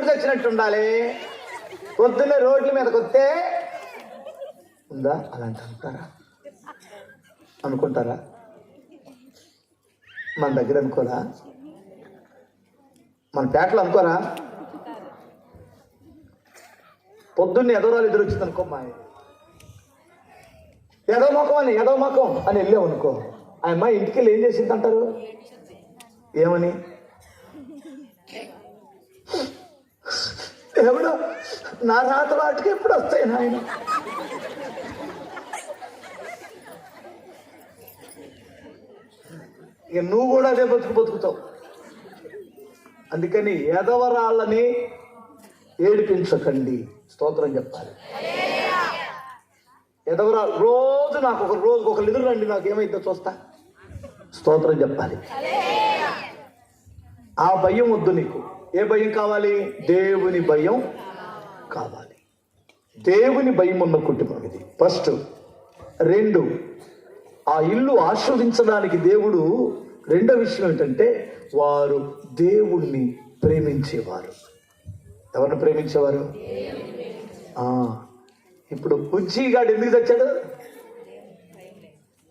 చచ్చినట్టు ఉండాలి. పొద్దున్నే రోడ్ల మీదకి వస్తే ఉందా అలాంటి అనుకుంటారా? మన దగ్గర అనుకోరా? మన పేటలో అనుకోరా? పొద్దున్నే ఎదవరాలు ఎదురు వచ్చింది అనుకో, మా ఎదవ ముఖం అని వెళ్ళావు అనుకో, ఆ అమ్మాయి ఇంటికి వెళ్ళి ఏం చేసింది అంటారు? ఏమని? ఎవడో నా రాత వాటికి ఎప్పుడు వస్తాయి నాయన. ఇక నువ్వు కూడా అదే బతుకుతావు. అందుకని ఎదవరాళ్ళని ఏడిపించకండి, స్తోత్రం చెప్పాలి. ఎదవరా రోజుకు ఒక ఎదురు రండి, నాకు ఏమైతే చూస్తా, స్తోత్రం చెప్పాలి. ఆ భయం వద్దు నీకు. ఏ భయం కావాలి? దేవుని భయం కావాలి. దేవుని భయం ఉన్న కుటుంబం ఇది ఫస్ట్. 2, ఆ ఇల్లు ఆస్వాదించడానికి దేవుడు రెండో విషయం ఏంటంటే వారు దేవుణ్ణి ప్రేమించేవారు. ఎవరిని ప్రేమించేవారు? ఇప్పుడు బుజ్జిగాడు ఎందుకు చచ్చాడు?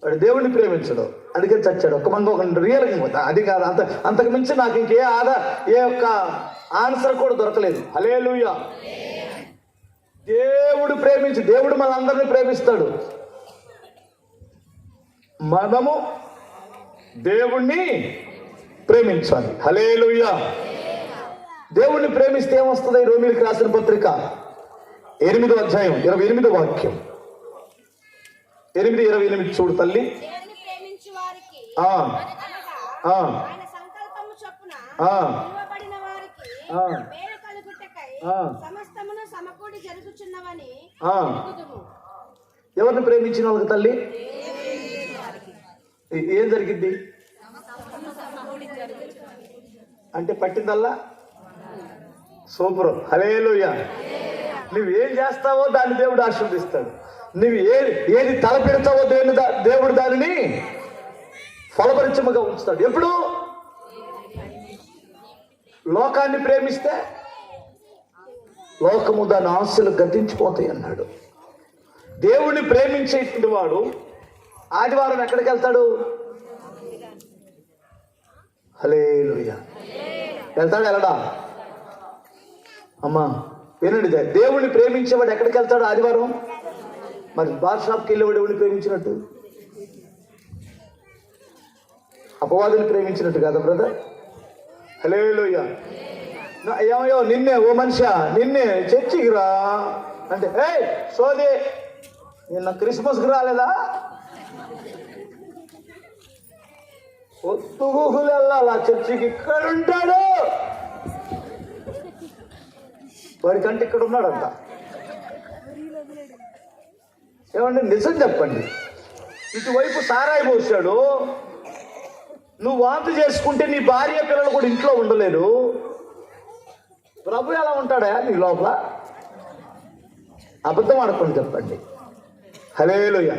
వాడు దేవుణ్ణి ప్రేమించడు, అందుకే చచ్చాడు. ఒక రియల్గా అది కాదు, అంతకు మించి నాకు ఇంకే ఏ ఒక్క ఆన్సర్ కూడా దొరకలేదు. హల్లెలూయా. దేవుడు మనందరినీ ప్రేమిస్తాడు. మనము దేవుణ్ణి ప్రేమించాలి. హల్లెలూయా. దేవుణ్ణి ప్రేమిస్తే ఏమొస్తుంది? రోమీయులకు రాసిన పత్రిక 8వ అధ్యాయం 28వ వాక్యం. 8:28 చూడు తల్లి. ఎవరిని ప్రేమించిన వాళ్ళకి తల్లి ఏం జరిగింది అంటే పట్టిందల్లా సూపర్. హల్లెలూయా. నువ్వేం చేస్తావో దాన్ని దేవుడు ఆశీర్వదిస్తాడు. నువ్వు ఏది తలపెడతావో దేవుడు దానిని ఫలపరిచముగా ఉంచుతాడు. ఎప్పుడు? లోకాన్ని ప్రేమిస్తే లోకము దాని ఆశలు గతించిపోతాయి అన్నాడు. దేవుణ్ణి ప్రేమించేటువంటి వాడు ఆదివారం ఎక్కడికి వెళ్తాడు? హల్లెలూయా. వెళ్తాడు వెళ్ళడా? అమ్మా వినండి, దేవుణ్ణి ప్రేమించేవాడు ఎక్కడికి వెళ్తాడు ఆదివారం? మరి బార్ షాప్కి వెళ్ళేవాడు ఎవరిని ప్రేమించినట్టు? అపవాదుని ప్రేమించినట్టు కదా బ్రదర్. హల్లెలూయా. ఏమయ్యో నిన్నే, ఓ మనిషా నిన్నే చర్చికి రా అంటే, సోదే నిన్న క్రిస్మస్కి రాలేదా? ఒత్తుగుహులు వెళ్ళాలి ఆ చర్చికి. ఇక్కడ ఉంటాడు వాడికంటే ఇక్కడ ఉన్నాడంట. ఏమండి నిజం చెప్పండి, ఇటువైపు సారాయి పోసాడు, నువ్వు వాంతి చేసుకుంటే నీ భార్య పిల్లలు కూడా ఇంట్లో ఉండలేరు. ప్రభు ఎలా ఉంటాడా నీ లోపల? అబద్ధం ఆడకుండా చెప్పండి. హల్లెలూయా.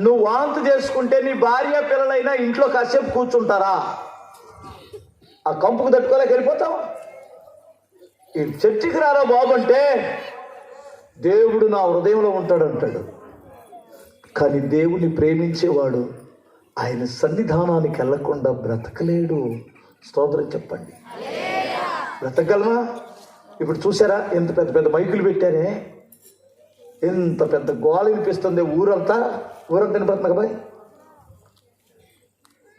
నువ్వు వాంతి చేసుకుంటే నీ భార్య పిల్లలైనా ఇంట్లో కాసేపు కూర్చుంటారా? ఆ కంపుకు తట్టుకోలేక వెళ్ళిపోతావు. ఈ చర్చికి రారా బాబు అంటే దేవుడు నా హృదయంలో ఉంటాడు అంటాడు. కానీ దేవుని ప్రేమించేవాడు ఆయన సన్నిధానానికి వెళ్ళకుండా బ్రతకలేడు. స్తోత్రం చెప్పండి. బ్రతకగలమా? ఇప్పుడు చూసారా ఎంత పెద్ద పెద్ద మైకులు పెట్టారే, ఎంత పెద్ద గోల వినిపిస్తుంది. ఊరంతా వినపడుతుంది కదా.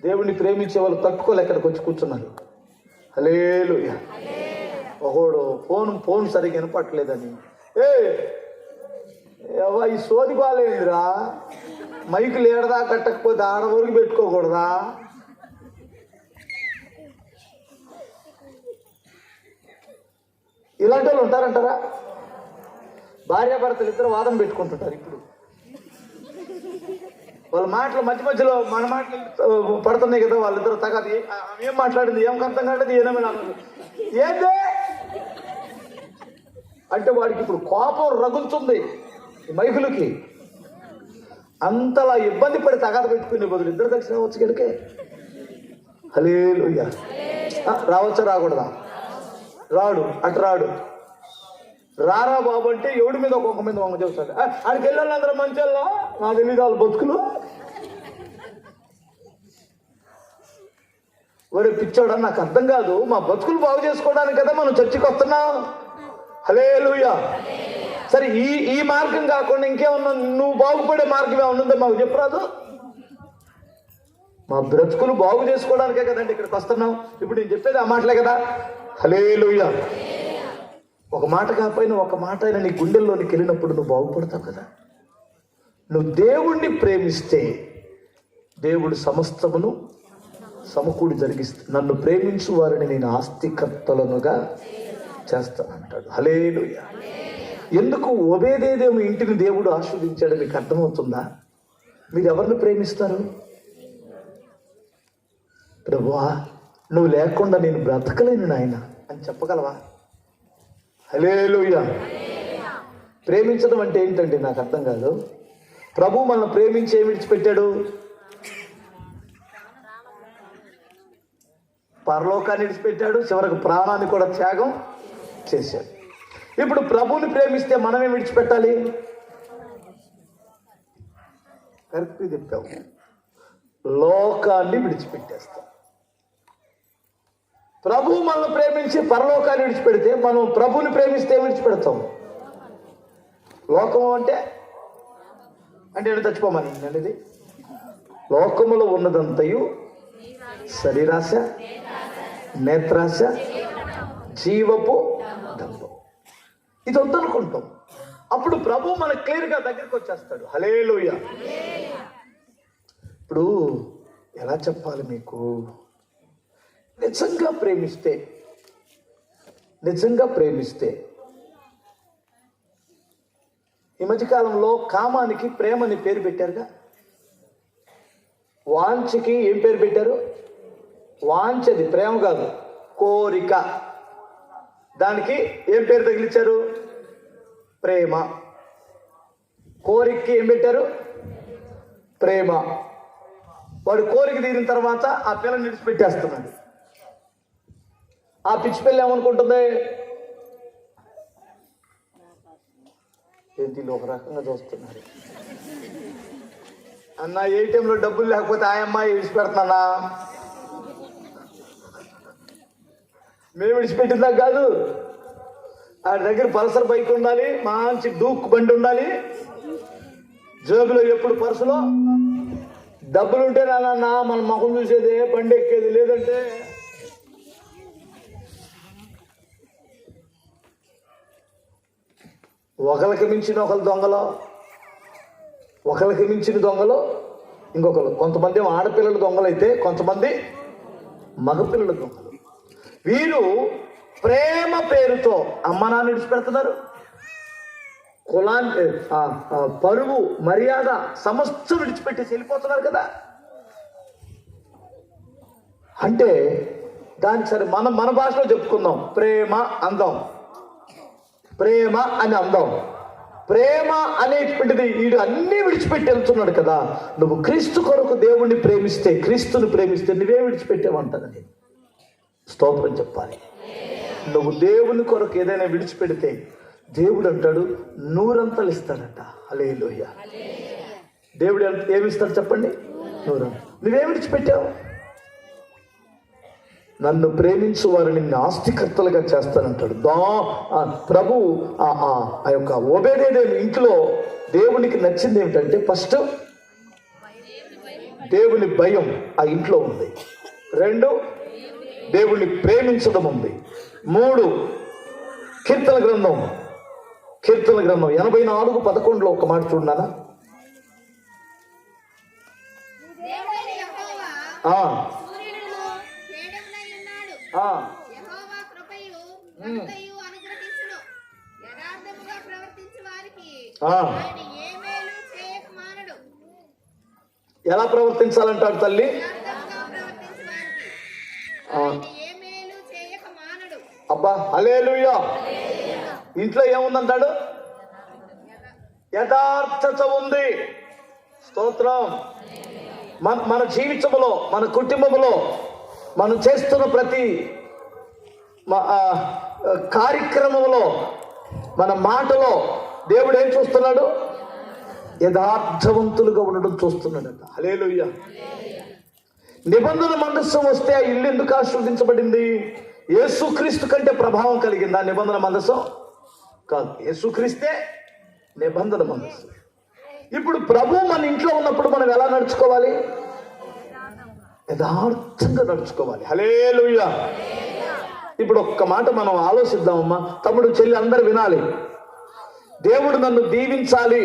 దేవుణ్ణి ప్రేమించే వాళ్ళు తట్టుకోలేక ఇక్కడికి వచ్చి కూర్చున్నారు. హల్లెలూయా. ఒకడు ఫోన్ సరిగ్గా వినపట్లేదని, ఈ సోది బాలేదురా, మైకులు ఏడదా కట్టకపోతే ఆడ వరకు పెట్టుకోకూడదా? ఇలాంటి వాళ్ళు ఉంటారంటారా? భార్యాభర్తలు ఇద్దరు వాదన పెట్టుకుంటుంటారు. ఇప్పుడు వాళ్ళ మాటలు మధ్య మధ్యలో మన మాటలు పడుతున్నాయి కదా, వాళ్ళిద్దరు తగది ఏం మాట్లాడింది ఏం అర్థం కాదు, ఏమేమి ఏందే అంటే వాడికి ఇప్పుడు కోపం రగులుతుంది మైకులకి. అంతలా ఇబ్బంది పడి తగాద పెట్టుకునే బదులు ఇద్దరు కలిసి రావచ్చు గడికే. హల్లెలూయా. రావచ్చా రాకూడదా? రాడు, అటు రాడు. రారా బాబు అంటే ఎవడి మీద ఒక్కొక్క మీద వంగ చెబుతాడు. ఆడికి వెళ్ళాలి అందరూ మంచిగా నా తెలియదు వాళ్ళ బతుకులు. వాడు పిచ్చోడా, నాకు అర్థం కాదు. మా బతుకులు బాగు చేసుకోవడానికి కదా మనం చర్చికి వస్తున్నాం. హల్లెలూయా. సరే, ఈ మార్గం కాకుండా ఇంకేమన్నా నువ్వు బాగుపడే మార్గం ఏమన్నా ఉందో మాకు చెప్పరాదు? మా బ్రతుకులు బాగు చేసుకోవడానికే కదండి ఇక్కడికి వస్తున్నాం. ఇప్పుడు నేను చెప్పేది ఆ మాటలే కదా. హల్లెలూయా. ఒక మాట కాకపోయినా ఒక మాట అయినా నీ గుండెల్లోనికి వెళ్ళినప్పుడు నువ్వు బాగుపడతావు కదా. నువ్వు దేవుణ్ణి ప్రేమిస్తే దేవుడు సమస్తమును సమకూడి జరిగిస్తే, నన్ను ప్రేమించు వారిని నేను ఆస్తికర్తలనుగా చేస్తానంటాడు. హల్లెలూయా. ఎందుకు ఒబేదేదేమో ఇంటిని దేవుడు ఆస్వాదించాడు మీకు అర్థమవుతుందా? మీరు ఎవరిని ప్రేమిస్తారు? ప్రభువా, నువ్వు లేకుండా నేను బ్రతకలేను నాయన అని చెప్పగలవా? హల్లెలూయా. ప్రేమించడం అంటే ఏంటండి? నాకు అర్థం కాదు. ప్రభు మనల్ని ప్రేమించి ఏమి విడిచిపెట్టాడు? పరలోకాన్ని విడిచిపెట్టాడు, చివరికి ప్రాణాన్ని కూడా త్యాగం చేశాడు. ఇప్పుడు ప్రభువుని ప్రేమిస్తే మనమే విడిచిపెట్టాలి. కరెక్ట్ చెప్పావు. లోకాన్ని విడిచిపెట్టేస్తాం. ప్రభువు మనల్ని ప్రేమించి పరలోకాన్ని విడిచిపెడితే మనం ప్రభువుని ప్రేమిస్తే విడిచిపెడతాం. లోకము అంటే నేను చచ్చిపోమని అనేది. లోకములో ఉన్నదంతయు శరీరాశ, నేత్రాశ, జీవపు డంబం. ఇది వద్దనుకుంటాం. అప్పుడు ప్రభు మనకు క్లియర్గా దగ్గరికి వచ్చేస్తాడు. హల్లెలూయా. ఇప్పుడు ఎలా చెప్పాలి మీకు? నిజంగా ప్రేమిస్తే ఈ మధ్యకాలంలో కామానికి ప్రేమని పేరు పెట్టారుగా. వాంఛకి ఏం పేరు పెట్టారు? వాంఛది ప్రేమ కాదు, కోరిక. దానికి ఏం పేరు తగిలించారు? ప్రేమ. కోరికకి ఏం పెట్టారు? ప్రేమ. వాడు కోరిక తీరిన తర్వాత ఆ పిల్లని విడిచిపెట్టేస్తున్నాడు. ఆ పిచ్చి పిల్ల ఏమనుకుంటుంది? ఏంటి ఒక రకంగా చూస్తున్నారు అన్న, ఏటీఎంలో డబ్బులు లేకపోతే ఆ అమ్మాయి విడిచిపెడుతున్నా. మేము విడిచిపెట్టిందా కాదు. ఆ దగ్గర పల్సర్ బైక్ ఉండాలి, మంచి డూక్ బండి ఉండాలి, జేబులో ఎప్పుడు పర్సులో డబ్బులు ఉంటే నాన్న మన ముఖం చూసేది, బండి ఎక్కేది. లేదంటే ఒకరికి మించిన ఒకరు దొంగలు, ఒకరికి మించిన దొంగలు ఇంకొకరు. కొంతమంది ఆడపిల్లల దొంగలైతే కొంతమంది మగపిల్లల దొంగలు. వీరు ప్రేమ పేరుతో అమ్మ నాన్న విడిచిపెడుతున్నారు. కులాన్ని, పరువు, మర్యాద సమస్తం విడిచిపెట్టేసి వెళ్ళిపోతున్నారు కదా. అంటే దానికి సరే మన భాషలో చెప్పుకుందాం. ప్రేమ అందం, ప్రేమ అని అందం. ప్రేమ అనేటువంటిది వీడు అన్నీ విడిచిపెట్టి వెళ్తున్నాడు కదా. నువ్వు క్రీస్తు కొరకు దేవుణ్ణి ప్రేమిస్తే, క్రీస్తుని ప్రేమిస్తే నువ్వే విడిచిపెట్టేవంటానని స్తోత్రం చెప్పాలి. నువ్వు దేవుని కొరకు ఏదైనా విడిచిపెడితే దేవుడు అంటాడు నూరంతలు ఇస్తాడట. హల్లెలూయా. దేవుడు ఏమిస్తాడు చెప్పండి? నూరంతలు. నువ్వేం విడిచిపెట్టావు? నన్ను ప్రేమించు వారిని ఆస్తికర్తలుగా చేస్తానంటాడు. ప్రభు ఆ యొక్క ఒబేదేదేమి ఇంట్లో దేవునికి నచ్చింది ఏమిటంటే ఫస్ట్ దేవుని భయం ఆ ఇంట్లో ఉంది. 2, దేవుణ్ణి ప్రేమించడం ఉంది. 3, కీర్తన గ్రంథం 84:11 ఒక మాట చూడనా. ఎలా ప్రవర్తించాలంటాడు తల్లి? అబ్బా హల్లెలూయా. ఇంట్లో ఏముందంటాడు? యథార్థత ఉంది. స్తోత్రం. మన జీవితంలో, మన కుటుంబంలో, మనం చేస్తున్న ప్రతి కార్యక్రమంలో, మన మాటలో దేవుడు ఏం చూస్తున్నాడు? యథార్థవంతులుగా ఉండడం చూస్తున్నాడట. హల్లెలూయా. నిబంధన మందస్సం వస్తే ఆ ఇల్లు ఎందుకు ఆశీర్వదించబడింది? యేసుక్రీస్తు కంటే ప్రభావం కలిగిందా నిబంధన మందస్సం? కాదు, యేసుక్రీస్తే నిబంధన మందస్సం. ఇప్పుడు ప్రభు మన ఇంట్లో ఉన్నప్పుడు మనం ఎలా నడుచుకోవాలి? యథార్థంగా నడుచుకోవాలి. హల్లెలూయా. ఇప్పుడు ఒక్క మాట మనం ఆలోచిద్దామమ్మా. తమ్ముడు, చెల్లి అందరు వినాలి. దేవుడు నన్ను దీవించాలి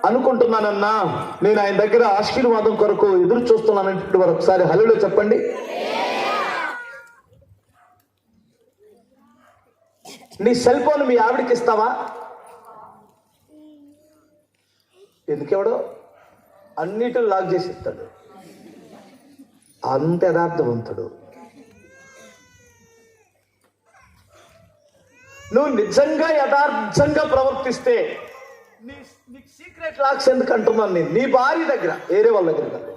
అనుకుంటున్నానన్నా, నేను ఆయన దగ్గర ఆశీర్వాదం కొరకు ఎదురు చూస్తున్నానంటే వారు ఒకసారి హల్లెలూయా చెప్పండి. నీ సెల్ ఫోన్ మీ ఆవిడకి ఇస్తావా? ఎందుకెవడో అన్నిటిని లాక్ చేసి ఇస్తాడు. అంత యథార్థవంతుడు. నువ్వు నిజంగా యథార్థంగా ప్రవర్తిస్తే నీకు సీక్రెట్ లాక్స్ ఎందుకు అంటున్నాను నేను? నీ భార్య దగ్గర, వేరే వాళ్ళ దగ్గర కాదు.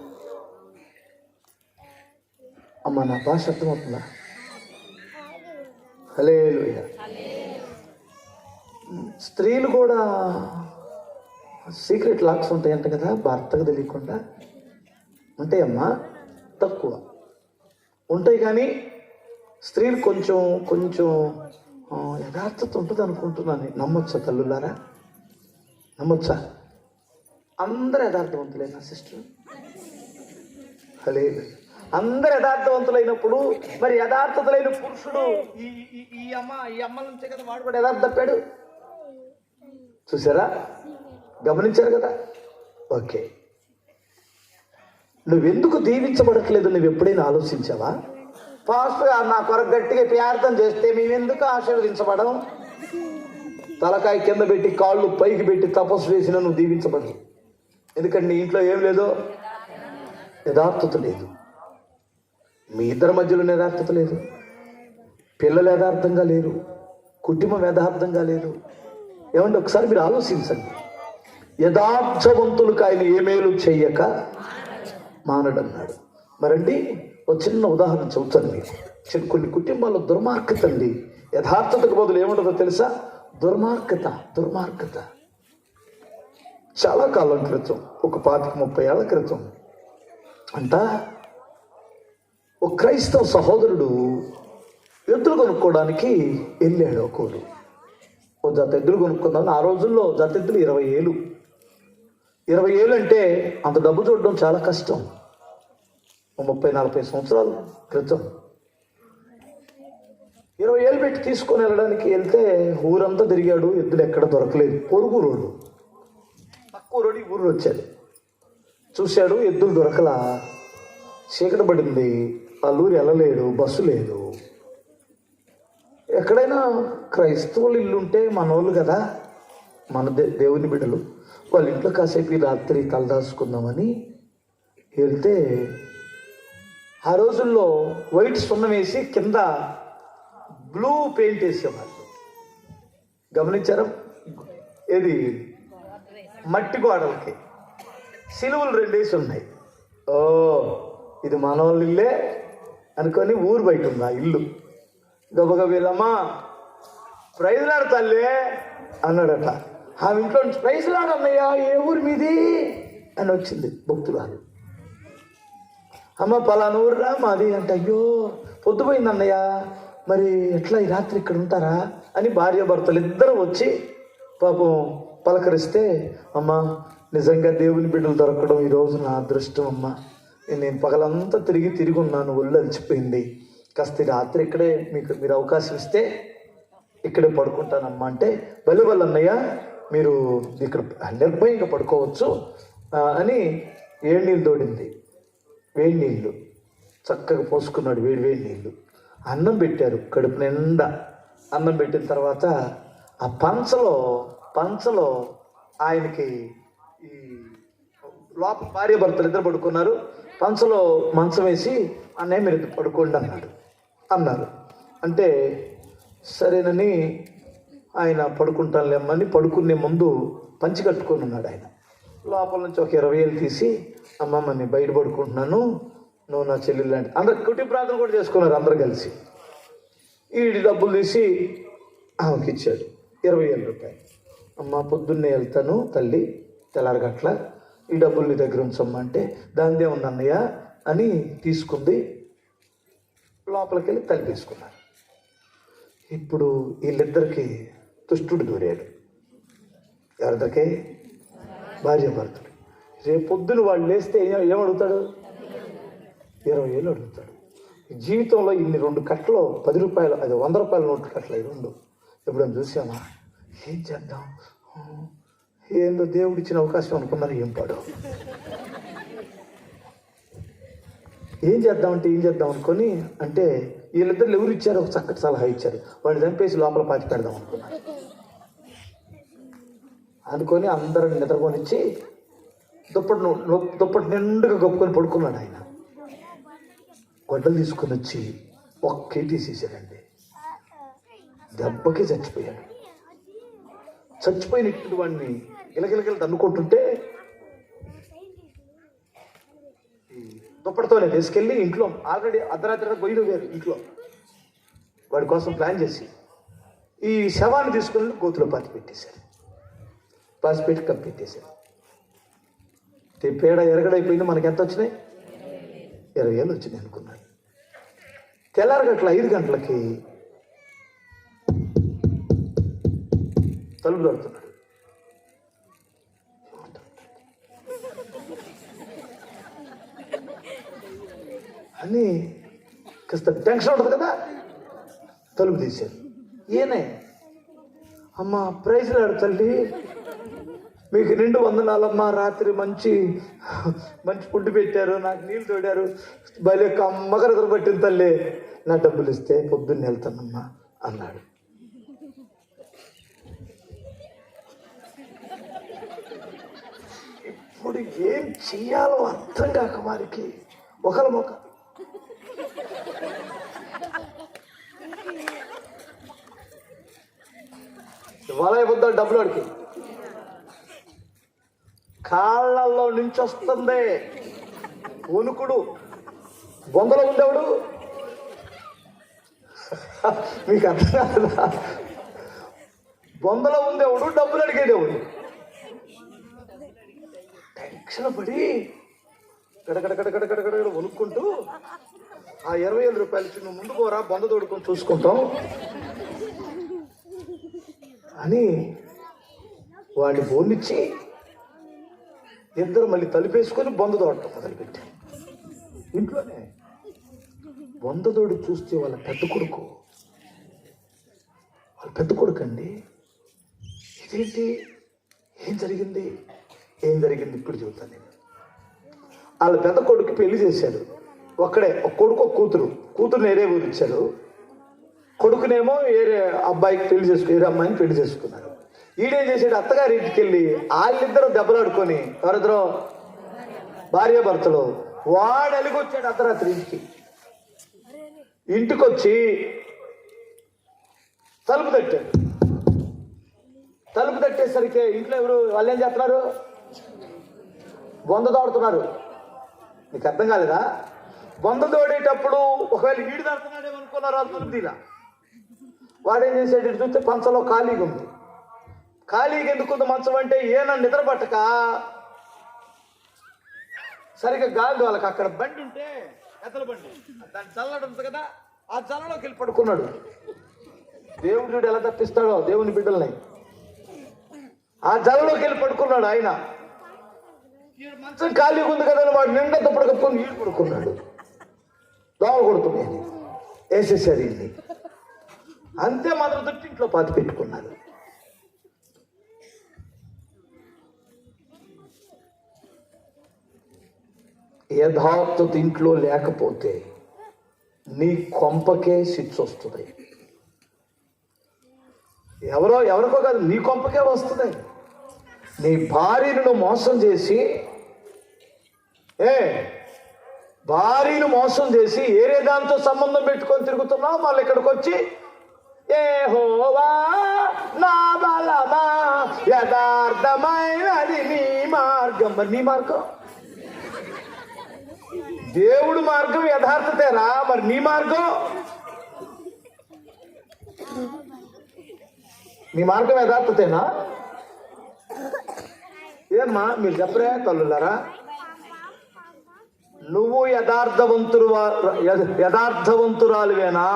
అమ్మ, నా భాష అర్థమవుతుందా? హల్లెలూయా. స్త్రీలు కూడా సీక్రెట్ లాక్స్ ఉంటాయంట కదా, భర్తకు తెలియకుండా. ఉంటాయమ్మా, తక్కువ ఉంటాయి. కానీ స్త్రీలు కొంచెం యథార్థత ఉంటుంది అనుకుంటున్నాను. నమ్మొచ్చా తల్లులారా? నమ్మొచ్చా? అందరు యథార్థవంతులైన సిస్టర్? హల్లెలూయా. అందరు యథార్థవంతులైనప్పుడు మరి యథార్థతలైన పురుషుడు ఈ అమ్మ నుంచే కదా వాడు కూడా యథార్థ తప్పాడు. చూసారా? గమనించారు కదా? ఓకే. నువ్వెందుకు దీవించబడట్లేదు నువ్వు ఎప్పుడైనా ఆలోచించావా? పాస్టర్ గారు నా కొరకు గట్టిగా ప్రార్థన చేస్తే మేమెందుకు ఆశీర్వదించబడం? తలకాయ కింద పెట్టి కాళ్ళు పైకి పెట్టి తపస్సు చేసినా నువ్వు దీవించబడవు. ఎందుకంటే నీ ఇంట్లో ఏం లేదో యథార్థత లేదు. మీ ఇద్దరి మధ్యలో యథార్థత లేదు. పిల్లలు యథార్థంగా లేరు. కుటుంబం యథార్థంగా లేదు. ఏమంటే ఒకసారి మీరు ఆలోచించండి. యథార్థవంతులకు ఆయన ఏ మేలు చెయ్యక మానడన్నాడు. మరండి ఒక చిన్న ఉదాహరణ చెబుతాను మీకు. కొన్ని కుటుంబాల్లో దుర్మార్గత అండి. యథార్థతకు బదులు ఏముంటుందో తెలుసా? దుర్మార్గత. చాలా కాలం క్రితం, ఒక 25-30 ఏళ్ల క్రితం అంట, ఒక క్రైస్తవ సహోదరుడు ఎద్దులు కొనుక్కోవడానికి వెళ్ళాడు. ఒకరు ఓ జత ఎద్దులు కొనుక్కుందామని. ఆ రోజుల్లో జత ఎద్దులు 20,000. 20,000 అంటే అంత డబ్బు చూడడం చాలా కష్టం. 30-40 సంవత్సరాల క్రితం 20,000 పెట్టి తీసుకొని వెళ్ళడానికి వెళ్తే ఊరంతా తిరిగాడు. ఎద్దులు ఎక్కడ దొరకలేదు. పొరుగు రోడ్డు, తక్కువ రోడ్డు ఊరు వచ్చాడు. చూశాడు, ఎద్దులు దొరకలా. చీకటి పడింది. వాళ్ళ ఊరు వెళ్ళలేడు, బస్సు లేదు. ఎక్కడైనా క్రైస్తవులు ఇల్లు ఉంటే మనోళ్ళు కదా, మన దేవుని బిడ్డలు, వాళ్ళ ఇంట్లో కాసేపు ఈ రాత్రి తలదాచుకుందామని వెళ్తే ఆ రోజుల్లో వైట్ సున్నం వేసి కింద బ్లూ పెయింట్ వేసేవాళ్ళు. గమనించారా? ఏది మట్టి గోడలకి సిలువలు 2 వేసి ఉన్నాయి. ఓ, ఇది మనోళ్ళ ఇల్లే అనుకొని ఊరు బయట ఉంది ఆ ఇల్లు. గబగబ వీళ్ళమ్మా ప్రైజ్లాడు తల్లి అన్నాడట. ఆమె ఇంట్లో నుంచి ప్రైజ్లాడు అన్నయ్య, ఏ ఊరు మీది అని వచ్చింది భక్తురాలు. అమ్మ పలానా ఊరురా మాది అంటే, అయ్యో పొద్దుపోయింది అన్నయ్య, మరి ఎట్లా ఈ రాత్రి ఇక్కడ ఉంటారా అని భార్యాభర్తలు ఇద్దరు వచ్చి పాపం పలకరిస్తే, అమ్మ నిజంగా దేవుని బిడ్డలు దొరకడం ఈరోజు నా అదృష్టం అమ్మ, నేను పగలంతా తిరిగి ఉన్నాను, ఒళ్ళు అలిచిపోయింది, కాస్త రాత్రి ఇక్కడే మీరు అవకాశం ఇస్తే ఇక్కడే పడుకుంటానమ్మా అంటే, బలి అన్నయ్య మీరు ఇక్కడ నిర్భయంగా పడుకోవచ్చు అని వేడి నీళ్ళు తోడింది. వేడి నీళ్ళు చక్కగా పోసుకున్నాడు, వేడి నీళ్ళు. అన్నం పెట్టారు, కడుపు నిండా అన్నం పెట్టిన తర్వాత ఆ పంచలో ఆయనకి ఈ లోపల భార్య భర్తలు ఇద్దరు పడుకున్నారు. పంచలో మంచం వేసి అన్నయ్య మీరు పడుకోండి అన్నారు. అంటే సరేనని ఆయన పడుకుంటానులేమ్మని పడుకునే ముందు పంచి కట్టుకొని ఉన్నాడు. ఆయన లోపల నుంచి ఒక 20,000 తీసి, అమ్మమ్మ నేను బయట పడుకుంటున్నాను, నువ్వు నా చెల్లి లాంటి, అందరు కుటుంబ ప్రార్థన కూడా చేసుకున్నారు అందరు కలిసి. ఈ డబ్బులు తీసి ఆమెకి ఇచ్చాడు, 20,000 రూపాయలు. అమ్మ పొద్దున్నే వెళ్తాను తల్లి, తెల్లారగట్ల, ఈ డబ్బులు నీ దగ్గర ఉంచమ్మా అంటే, దానిదే ఉంది అన్నయ్య అని తీసుకుంది. లోపలికి వెళ్ళి తలిపేసుకున్నారు. ఇప్పుడు వీళ్ళిద్దరికి దుష్టుడు దూరాడు. ఎవరిద్దరికే? భార్య భర్తలు. రేపు పొద్దున వాళ్ళు లేస్తే ఏమడుగుతాడు? 20,000 అడుగుతాడు. జీవితంలో ఇన్ని 2 కట్టలు 10 రూపాయలు, అది 100 రూపాయల నోట్లు కట్టలు, ఈ 2 ఎప్పుడైనా చూసామా? ఏం చేద్దాం, ఏందో దేవుడు ఇచ్చిన అవకాశం అనుకున్నారు, ఏం పాడు, ఏం చేద్దాం అనుకొని, అంటే వీళ్ళిద్దరు ఎవరు ఇచ్చారు, ఒక చక్కటి సలహా ఇచ్చారు, వాడిని చంపేసి లోపల పాతి పెడదాం అనుకొని అందరిని నిద్రపోనిచ్చి దుప్పటి నిండుగా కప్పుకొని పడుకున్నాడు. ఆయన గొడ్డలు తీసుకొని వచ్చి ఒక్కే తీసేసాడండి. దెబ్బకి చచ్చిపోయాడు. చచ్చిపోయినట్టు వాడిని గిలగిలగిల తన్నుకుంటుంటే దుప్పటితోనే తీసుకెళ్ళి ఇంట్లో ఆల్రెడీ అర్ధరాత్రి గొయ్యిలు వేరు ఇంట్లో, వాడి కోసం ప్లాన్ చేసి ఈ శవాన్ని తీసుకుని గోతులో పాతిపెట్టి కప్పెట్టేశారు. పేడ ఎరగడైపోయింది. మనకి ఎంత వచ్చినాయి? 20,000 వచ్చినాయి అనుకున్నాను. తెల్లారగట్ల 5 గంటలకి తలుపు దొరుకుతున్నాడు. అని కాస్త టెన్షన్ ఉంటుంది కదా, తలుపు తీశారు. ఏనే అమ్మ ప్రైజ్లాడు తల్లి, మీకు 2 వందనాలమ్మ, రాత్రి మంచి ఫుడ్ పెట్టారు, నాకు నీళ్ళు తోడారు, భలే కమ్మగరగర పట్టిన తల్లి, నా డబ్బులు ఇస్తే పొద్దున్న వెళ్తానమ్మా అన్నాడు. ఇప్పుడు ఏం చెయ్యాలో అర్థం కాక వారికి ఒకరి మొక్క వలయ బుద్ధ డబ్బులు అడిగి కాళ్ళల్లో నుంచి వస్తుంది వణుకుడు. బొందలో ఉండేవాడు మీకు అర్థం కాదా? బొందలో ఉండేవాడు డబ్బులు అడిగేదేవాడు. టెన్షన్ పడి గడగడ వణుక్కుంటూ ఆ 20,000 రూపాయలు ఇచ్చి నువ్వు ముందు పోరా, బొంద తోడుకొని చూసుకుంటాం అని వాడిని బోన్నిచ్చి ఇద్దరు మళ్ళీ తలుపేసుకొని బొంద తోడటం మొదలుపెట్టారు. ఇంట్లోనే బొంద తోడు చూస్తే వాళ్ళ పెద్ద కొడుకు అండి. ఇదేంటి, ఏం జరిగింది ఇప్పుడు చెబుతాను నేను. వాళ్ళ పెద్ద కొడుకు పెళ్లి చేశాడు. ఒక్కడే, ఒక కొడుకు ఒక కూతురు వేరే ఊరు ఇచ్చాడు. కొడుకునేమో వేరే అబ్బాయికి వేరే అమ్మాయిని పెళ్లి చేసుకున్నారు. ఈడేం చేసాడు, అత్తగారి ఇంటికి వెళ్ళి వాళ్ళిద్దరూ దెబ్బలాడుకొని, ఎవరిద్దరో భార్య భర్తలు, వాడు అలిగొచ్చాడు అర్ధరాత్రి ఇంటికి వచ్చి తలుపు తట్టేసరికి ఇంట్లో వాళ్ళు ఏం చేస్తున్నారు, బొంద తోడుతున్నారు. నీకు అర్థం కాలేదా? బొంద తోడేటప్పుడు ఒకవేళ ఈడు తడుతున్నాడేమో అనుకున్నారు వాళ్ళు తలుపు తీలా. వాడేం చేసాడు, ఇటు చూస్తే పంచలో ఖాళీగా ఉంది. ఖాళీగా ఎందుకుంది మంచం అంటే, ఏనా నిద్ర పట్టక సరిగ్గా గాలి వాళ్ళకి అక్కడ బండి ఉంటే ఎత్తల బండి, దాని చల్లడం ఉంది కదా, ఆ చల్లలోకి వెళ్ళి పడుకున్నాడు. దేవుడు ఎలా తప్పిస్తాడో దేవుని బిడ్డల్ని. ఆ జల్లోకి వెళ్ళి పడుకున్నాడు ఆయన. మంచం ఖాళీగా ఉంది కదా అని వాడు నిండా తప్పుడు కప్పుకొని నీళ్ళు పడుకున్నాడు. దోమలు కొడుతున్నాయి, వేసేసారు ఇల్లు. అంతే మాత్రం తొట్టి ఇంట్లో పాతి పెట్టుకున్నారు. యథార్థత ఇంట్లో లేకపోతే నీ కొంపకే శిక్ష వస్తుంది. ఎవరికో కాదు, నీ కొంపకే వస్తుంది. నీ భార్యను మోసం చేసి భార్యను మోసం చేసి ఏరే దాంతో సంబంధం పెట్టుకొని తిరుగుతున్నావు. మళ్ళీ ఇక్కడికి వచ్చి యెహోవా నా బలమా యథార్థమైనది నీ మార్గం. మరి నీ మార్గం, దేవుడు మార్గం యథార్థతేరా, మరి నీ మార్గం, నీ మార్గం యథార్థతేనా? ఏమ్మా మీరు చెప్పరే తల్లులారా? నువ్వు యథార్థవంతురాలువేనా?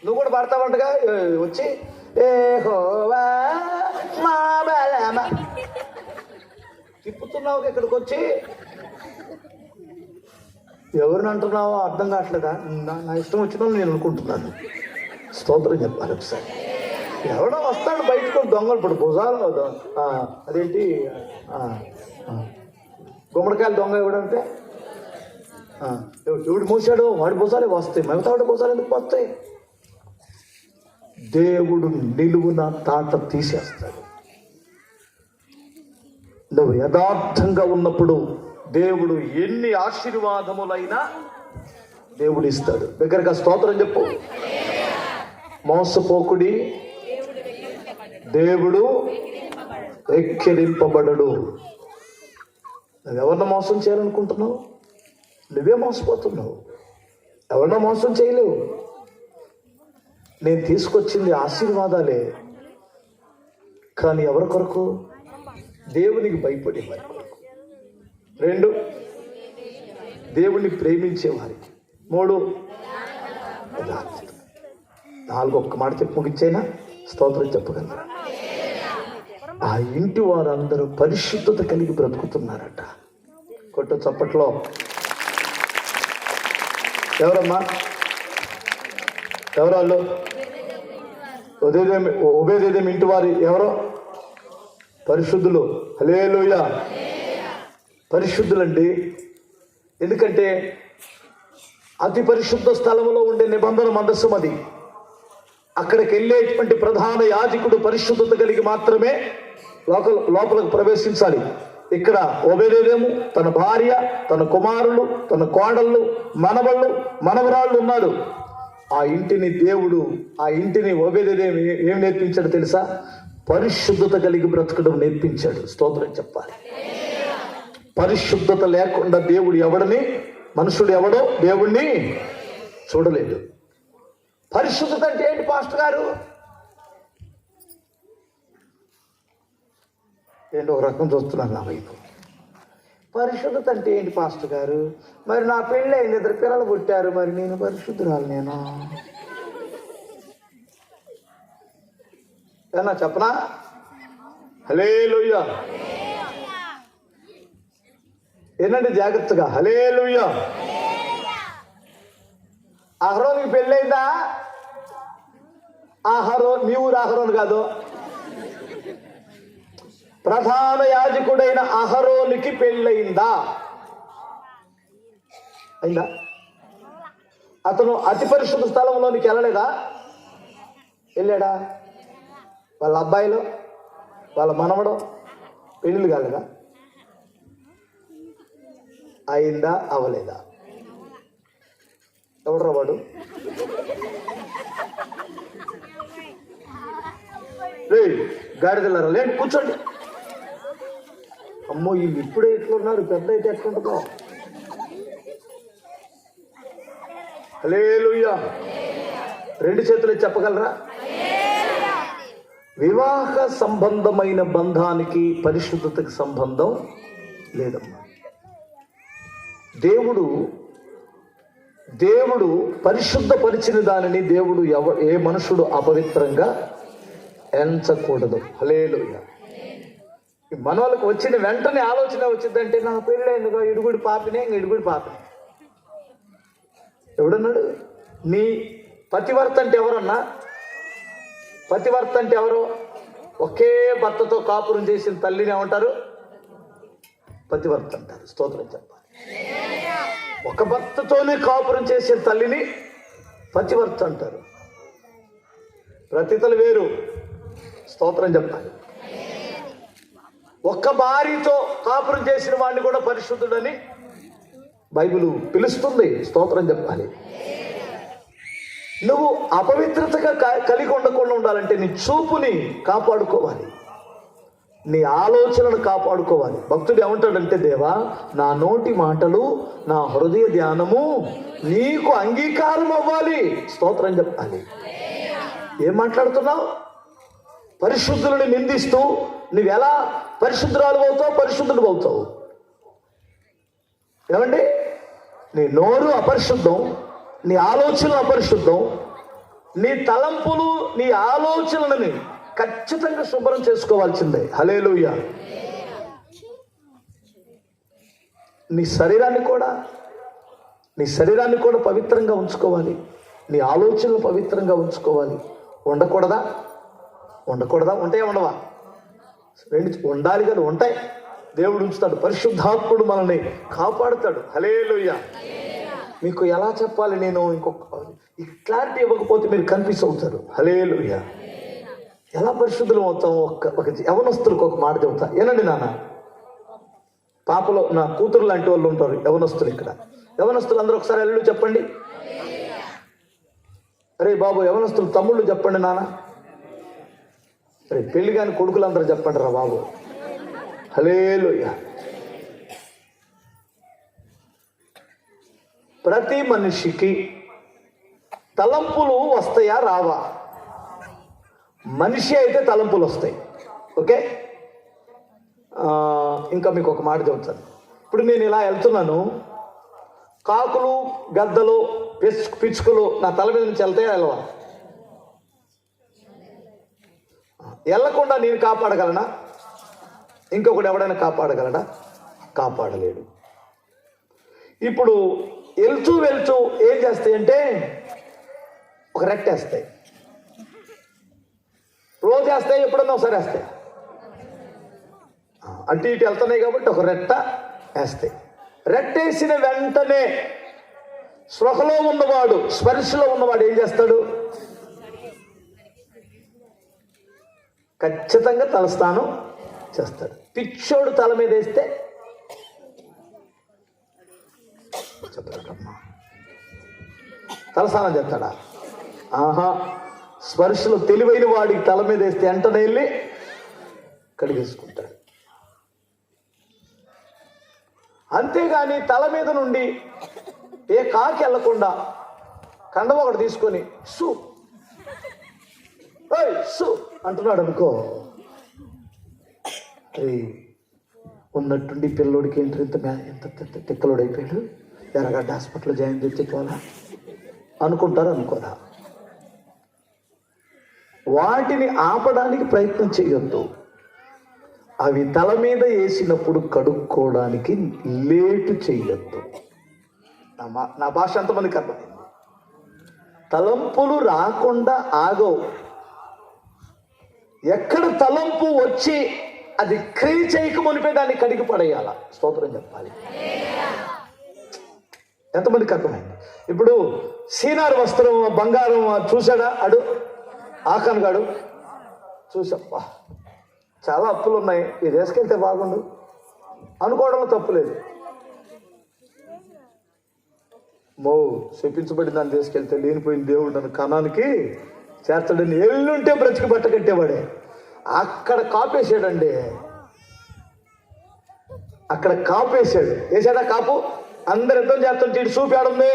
నువ్వు కూడా పడతావంటగా వచ్చి యెహోవా మా బలమా తిప్పుతున్నావు ఇక్కడికి వచ్చి. ఎవరిని అంటున్నావో అర్థం కావట్లేదా? నా ఇష్టం వచ్చిన నేను అనుకుంటున్నాను. స్తోత్రం చెప్పాలి ఒకసారి. ఎవడో వస్తాడు బయటకు, దొంగలు పడు భుజాలు, అదేంటి గుమ్మడికాయలు దొంగ ఎవడంటే ఎవడు మూసాడు వాడి భుజాలే వస్తాయి, మిగతా వాడి భుజాలు ఎందుకు వస్తాయి? దేవుడు నిలువున తాట తీసేస్తాడు. నువ్వు యథార్థంగా ఉన్నప్పుడు దేవుడు ఎన్ని ఆశీర్వాదములైనా దేవుడు ఇస్తాడు. దగ్గరగా స్తోత్రం చెప్పు. మోసపోకుడి, దేవుడు ఎక్కిరింపబడడు. నువ్వెవరినో మోసం చేయాలనుకుంటున్నావు? నువ్వే మోసపోతున్నావు. ఎవరినో మోసం చేయలేవు. నేను తీసుకొచ్చింది ఆశీర్వాదాలే, కానీ ఎవరి కొరకు? దేవునికి భయపడే వారి కొరకు. 2, దేవుణ్ణి ప్రేమించే వారికి. 3, 4 ఒక్క మాట చెప్పి ముగించైనా స్తోత్రం చెప్పగలరా? ఆ ఇంటి వారందరూ పరిశుద్ధత కలిగి బ్రతుకుతున్నారట. కొట్టు చప్పట్లో. ఎవరమ్మా? ఎవరు వాళ్ళు? ఓబేదేదోము ఇంటి వారి ఎవరో పరిశుద్ధులు. హల్లెలూయా. పరిశుద్ధులండి. ఎందుకంటే అతి పరిశుద్ధ స్థలంలో ఉండే నిబంధన మందస్సం అది. అక్కడికి వెళ్ళేటువంటి ప్రధాన యాజకుడు పరిశుద్ధత కలిగి మాత్రమే లోపలకు ప్రవేశించాలి. ఇక్కడ ఓబేదేదోము తన భార్య, తన కుమారులు, తన కోడళ్ళు, మనవళ్ళు, మనవరాళ్ళు ఉన్నారు. ఆ ఇంటిని ఓబేదేదోము ఏం నేర్పించాడు తెలుసా? పరిశుద్ధత కలిగి బ్రతకడం నేర్పించాడు. స్తోత్రం చెప్పాలి. పరిశుద్ధత లేకుండా మనుషుడు ఎవడో దేవుణ్ణి చూడలేదు. పరిశుద్ధత అంటే ఏంటి పాస్టర్ గారు? ఏంటి ఒక రకం చూస్తున్నాను నా వైపు. పరిశుద్ధత అంటే ఏంటి పాస్టర్ గారు? మరి నా పెళ్ళి అయింది, 2 పిల్లలు పుట్టారు, మరి నేను పరిశుద్ధురాలు నేను ఏనా చెప్పనా? హల్లెలూయా. ఏనండి జాగ్రత్తగా. హల్లెలూయా. అహరోనుకి పెళ్ళైందా? మీ ఊరు అహరోను కాదు, ప్రధాన యాజకుడైన అహరోనుకి పెళ్ళయిందా? అయిందా? అతను అతి పరిశుద్ధ స్థలంలోనికి వెళ్ళలేదా? వెళ్ళాడా? వాళ్ళ అబ్బాయిలు, వాళ్ళ మనవడు పెళ్ళిళ్ళు కాలేదా? అయిందా? అవలేదా? ఎవడరా వాడు? గాడిదలారా లేండి, కూర్చోండి. అమ్మో వీళ్ళు ఇప్పుడే ఎట్లున్నారు, పెద్ద అయితే ఎట్లుంటుందో. హల్లెలూయా. 2 చేతులు చెప్పగలరా? వివాహ సంబంధమైన బంధానికి పరిశుద్ధతకి సంబంధం లేదమ్మా. దేవుడు పరిశుద్ధపరిచిన దానిని ఏ మనుషుడు అపవిత్రంగా ఎంచకూడదు. హల్లెలూయా. మనోళ్ళకి వచ్చిన వెంటనే ఆలోచన వచ్చిందంటే నా పెళ్ళైందిగా ఇడుగుడి పాపినే ఇడుగుడి పాపినే. ఎవడన్నాడు? నీ పతివర్త అంటే ఎవరన్నా? పతివర్త అంటే ఎవరు? ఒకే భర్తతో కాపురం చేసిన తల్లిని ఏమంటారు? పతివర్త అంటారు. స్తోత్రం చెప్పాలి. ఒక భర్తతోనే కాపురం చేసిన తల్లిని పతివర్త అంటారు. ప్రతితలు వేరు. స్తోత్రం చెప్పాలి. ఒక్క భార్యతో కాపురం చేసిన వాడిని కూడా పరిశుద్ధుడని బైబిల్ పిలుస్తుంది. స్తోత్రం చెప్పాలి. నువ్వు అపవిత్రతగా కలిగి ఉండకుండా ఉండాలంటే నీ చూపుని కాపాడుకోవాలి, నీ ఆలోచనను కాపాడుకోవాలి. భక్తుడు ఏమంటాడంటే, దేవా నా నోటి మాటలు నా హృదయ ధ్యానము నీకు అంగీకారం అవ్వాలి. స్తోత్రం చెప్పాలి. ఏం మాట్లాడుతున్నావు? పరిశుద్ధులను నిందిస్తూ నువ్వు ఎలా పరిశుద్ధురాలు అవుతావు, పరిశుద్ధులు అవుతావు? ఏమండి, నీ నోరు అపరిశుద్ధం, నీ ఆలోచనలు అపరిశుద్ధం. నీ తలంపులు నీ ఆలోచనలని ఖచ్చితంగా శుభ్రం చేసుకోవాల్సిందే. హల్లెలూయా. నీ శరీరాన్ని కూడా పవిత్రంగా ఉంచుకోవాలి. నీ ఆలోచనలు పవిత్రంగా ఉంచుకోవాలి. ఉండకూడదా? ఉంటాయా ఉండవా? ఉండాలి కదా, ఉంటాయి. దేవుడు ఉంచుతాడు. పరిశుద్ధాత్ముడు మనల్ని కాపాడుతాడు. హల్లెలూయా. మీకు ఎలా చెప్పాలి? నేను ఈ క్లారిటీ ఇవ్వకపోతే మీరు కన్ఫ్యూజ్ అవుతారు. హల్లెలూయా. ఎలా పరిశుద్ధులం అవుతాం? ఒక యవనస్తులకు ఒక మాట చెబుతా. ఏనండి నాన్న, పాపలో నా కూతురు లాంటి వాళ్ళు ఉంటారు యవనస్తులు. ఇక్కడ యవనస్తులు అందరూ ఒకసారి అల్లుడు చెప్పండి. అరే బాబు యవనస్తులు తమ్ముళ్ళు చెప్పండి నాన్న. అరే పెళ్లి కాని కొడుకులందరూ చెప్పండి రా బాబు. హల్లెలూయా. ప్రతి మనిషికి తలంపులు వస్తాయా రావా? మనిషి అయితే తలంపులు వస్తాయి. ఓకే, ఇంకా మీకు ఒక మాట చెబుతాను. ఇప్పుడు నేను ఇలా వెళ్తున్నాను, కాకులు గద్దలు పిచ్చుకలు నా తల మీద నుంచి వెళ్తాయా వెళ్ళవా? వెళ్ళకుండా నేను కాపాడగలనా? ఇంకొకటి ఎవడైనా కాపాడగలడా? కాపాడలేడు. ఇప్పుడు వెళ్తూ ఏం చేస్తాయంటే ఒక రెట్టేస్తాయి. రోజు వేస్తాయి, ఎప్పుడన్నా ఒకసారి వేస్తాయి. అటు ఇటు వెళ్తున్నాయి కాబట్టి ఒక రెట్ట వేస్తాయి. రెట్టేసిన వెంటనే స్పృహలో ఉన్నవాడు, స్పర్శలో ఉన్నవాడు ఏం చేస్తాడు? ఖచ్చితంగా తలస్నానం చేస్తాడు. పిచ్చోడు తల మీద వేస్తే చెప్పమ్మా తలస్నానం చేస్తాడా? ఆహా. స్పర్శలో తెలివైన వాడికి తల మీద వేస్తే వెంటనే వెళ్ళి కడిగేసుకుంటాడు. అంతేగాని తల మీద నుండి ఏ కాకి వెళ్లకుండా కండవ ఒకటి తీసుకొని సు అంటున్నాడు అనుకో, ఉన్నట్టుండి పిల్లోడికి ఏంటి ఎంత తిక్కలోడు అయిపోయాడు, ఎర్రగడ్డ హాస్పిటల్లో జాయిన్ తెచ్చుకోవాలా అనుకుంటారు. అనుకోరా? వాటిని ఆపడానికి ప్రయత్నం చేయొద్దు. అవి తల మీద వేసినప్పుడు కడుక్కోవడానికి లేటు చేయొద్దు. నా భాష అంతమందికి అర్థమైంది. తలంపులు రాకుండా ఆగవు. ఎక్కడ తలంపు వచ్చి అది క్రియ చేయక మునిపే దాన్ని కడిగి పడేయాల. స్తోత్రం చెప్పాలి. ఎంతమందికి అర్థమైంది? ఇప్పుడు సీనార్ వస్త్రం బంగారం చూశాడా? ఆఖాన్ గాడు చూసప్పా చాలా అప్పులు ఉన్నాయి, ఇది వేసుకెళ్తే బాగుండు అనుకోవడంలో తప్పులేదు. చెప్పించబడి దాన్ని తీసుకెళ్తే లేనిపోయిన దేవుడు నన్ను కణానికి చేర్చడని ఎల్లుంటే బ్రతికి బట్ట కట్టేవాడే. అక్కడ కాపేసాడండి, అక్కడ కాపేసాడు. వేసాడా కాపు? అందరు యుద్ధం చేస్తుంటే ఇటు చూపాడుంది.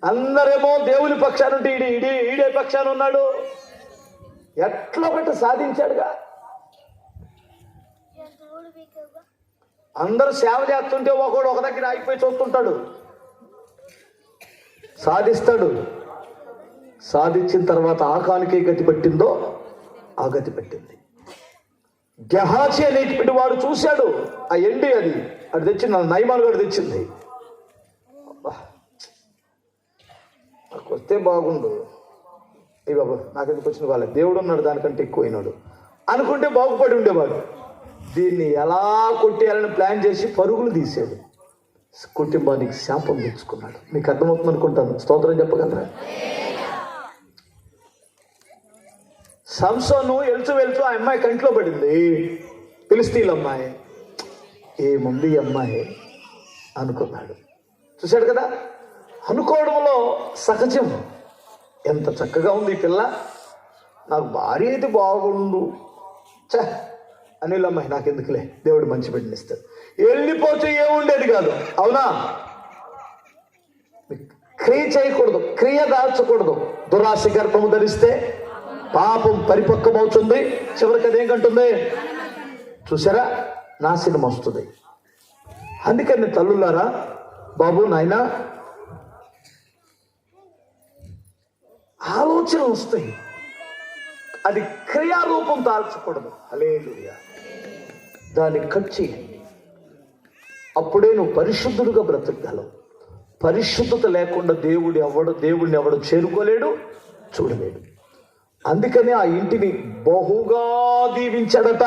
అందరేమో దేవుని పక్షాన ఉంటే ఈడే పక్షాన ఉన్నాడు. ఎట్లా ఒకటి సాధించాడుగా. అందరూ సేవ చేస్తుంటే ఒకడు ఒక దగ్గర ఆగిపోయి చూస్తుంటాడు. సాధిస్తాడు. సాధించిన తర్వాత ఆకానికి గతి పట్టిందో ఆ గతి పట్టింది. గెహాజీ అనేటువంటి వాడు చూశాడు ఆ ఎండి, అది తెచ్చింది, నయమాను గారు తెచ్చింది. నాకు వస్తే బాగుండు, ఈ బాబు నాకెందుకు వచ్చిన వాళ్ళే, దేవుడు ఉన్నాడు దానికంటే ఎక్కువైనాడు అనుకుంటే బాగుపడి ఉండేవాడు. దీన్ని ఎలా కొట్టేయాలని ప్లాన్ చేసి పరుగులు తీసాడు, కుటుంబానికి శాపం తెచ్చుకున్నాడు. మీకు అర్థమవుతుంది అనుకుంటాను, స్తోత్రం చెప్పగలరా? సంసోను వెళ్తూ ఆ అమ్మాయి కంట్లో పడింది, ఫిలిష్తీయుల అమ్మాయి. ఏముంది ఈ అమ్మాయి అనుకున్నాడు. చూశాడు కదా, అనుకోవడంలో సహజం. ఎంత చక్కగా ఉంది ఈ పిల్ల, నాకు భార్య అయితే బాగుండు, చ అనిల్ అమ్మాయి నాకెందుకులే, దేవుడు మంచి బిడ్డనిస్తాడు. వెళ్ళిపోతే ఏముండేది కాదు, అవునా? క్రియ చేయకూడదు, క్రియ దాల్చకూడదు. దురాశ గర్భము ధరిస్తే పాపం పరిపక్వమవుతుంది, చివరికి అదేంటంటుంది చూసారా, నాశనం వస్తుంది. అందుకని తల్లులారా, బాబు నాయన ఆలోచన వస్తాయి, అది క్రియారూపం దాల్చకూడదు. హల్లెలూయా. దాన్ని కట్ చేయండి, అప్పుడే నువ్వు పరిశుద్ధుడుగా బ్రతకగలవు. పరిశుద్ధత లేకుండా దేవుడిని ఎవడు చేరుకోలేడు, చూడలేడు. అందుకనే ఆ ఇంటిని బహుగా దీవించాడట.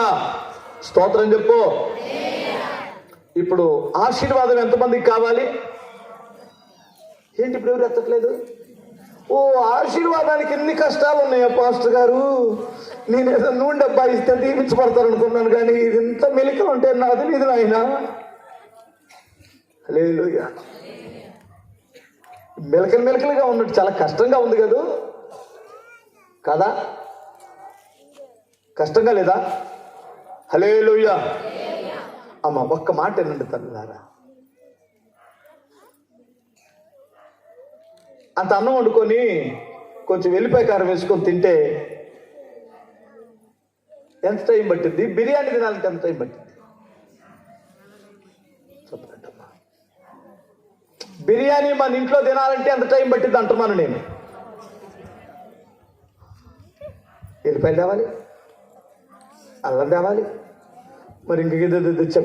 స్తోత్రం చెప్పు. ఇప్పుడు ఆశీర్వాదం ఎంతమందికి కావాలి? ఏంటి ఇప్పుడు ఎవరు ఎత్తట్లేదు? ఓ, ఆశీర్వాదానికి ఎన్ని కష్టాలు ఉన్నాయా పాస్టర్ గారు, నేను ఏదో నూనె డబ్బా ఇస్తే దీవించబడతారు అనుకున్నాను, కానీ ఇది ఇంత మెలికలు ఉంటే నాది ఇది నాయన. హల్లెలూయా. మెలకలుగా ఉన్నట్టు చాలా కష్టంగా ఉంది కదా, కదా? కష్టంగా లేదా? హల్లెలూయా. అమ్మ ఒక్క మాట ఏనండి తల్లులారా, అంత అన్నం వండుకొని కొంచెం వెల్లిపాయ కారం వేసుకొని తింటే ఎంత టైం పట్టింది? బిర్యానీ తినాలంటే ఎంత టైం పట్టింది? చెప్పండమ్మా. బిర్యానీ మన ఇంట్లో తినాలంటే ఎంత టైం పట్టింది అంటున్నాను నేను. ఎల్లిపాయలు తేవాలి, అల్లం తేవాలి, మరి ఇంకేదో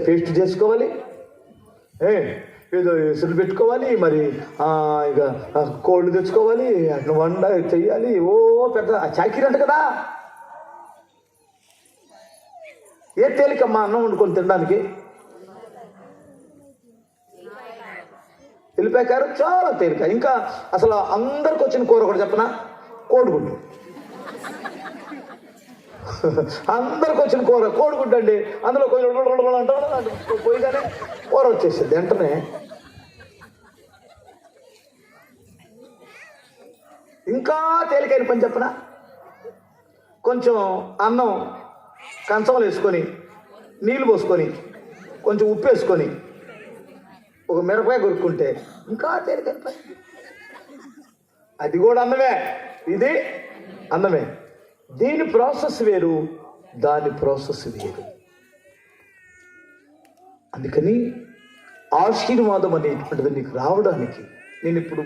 పేస్ట్ చేసుకోవాలి, ఏదో ఎసులు పెట్టుకోవాలి, మరి ఇక కోళ్ళు తెచ్చుకోవాలి, అట్లా వండ చెయ్యాలి. ఓ పెద్ద చాకిరి అంట కదా. ఏ తేలికమ్మా అన్నం వండుకొని తినడానికి? ఎల్లిపాయ కారం చాలా తేలిక. ఇంకా అసలు అందరికి వచ్చిన కూర కూడా చెప్పనా, కోడిగుడ్డు. అందరికి వచ్చిన కూర కోడిగుడ్డు అండి. అందులో కొంచెం అంటారు, పోయిగానే కూర వచ్చేసింది వెంటనే. ఇంకా తేలికైన పని చెప్పనా, కొంచెం అన్నం కంచంలో వేసుకొని నీళ్ళు పోసుకొని కొంచెం ఉప్పు వేసుకొని ఒక మిరపకాయ కొరుక్కుంటే ఇంకా తేలికైన పని. అది కూడా అన్నమే, ఇది అన్నమే. దీని ప్రాసెస్ వేరు, దాని ప్రాసెస్ వేరు. అందుకని ఆశీర్వాదం అనేటువంటిది నీకు రావడానికి నేను ఇప్పుడు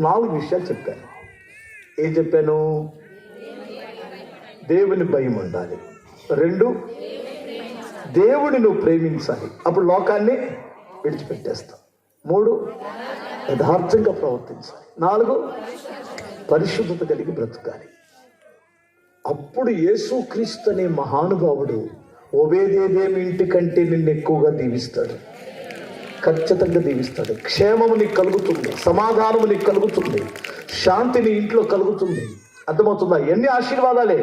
4 విషయాలు చెప్పాను. ఏం చెప్పాను? దేవుని భయం ఉండాలి. 2, దేవుడిని నువ్వు ప్రేమించాలి, అప్పుడు లోకాన్ని విడిచిపెట్టేస్తావు. 3, యథార్థంగా ప్రవర్తించాలి. 4, పరిశుద్ధత కలిగి బ్రతకాలి. అప్పుడు యేసుక్రీస్తు అనే మహానుభావుడు ఓబేదేదేమి ఇంటి కంటే నిన్ను ఎక్కువగా దీవిస్తాడు, ఖచ్చితంగా దీవిస్తాడు. క్షేమము నీకు కలుగుతుంది, సమాధానము నీకు కలుగుతుంది, శాంతి నీ ఇంట్లో కలుగుతుంది. అర్థమవుతుందా? ఎన్ని ఆశీర్వాదాలే.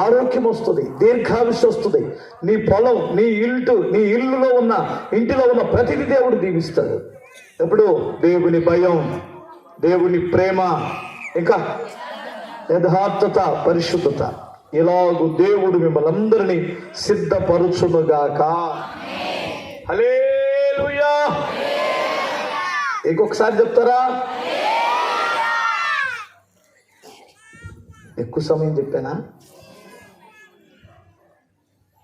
ఆరోగ్యం వస్తుంది, దీర్ఘాయుష్యం వస్తుంది, నీ పొలం, నీ ఇల్లులో ఉన్న ఇంటిలో ఉన్న ప్రతిదీ దేవుడు దీవిస్తాడు. ఎప్పుడు? దేవుని భయం, దేవుని ప్రేమ, ఇంకా యథార్థత, పరిశుద్ధత. ఇలాగూ దేవుడు మిమ్మల్ని అందరినీ సిద్ధపరుచునుగాక. హల్లెలూయా. ఇంకొకసారి చెప్తారా? ఎక్కువ సమయం చెప్పానా?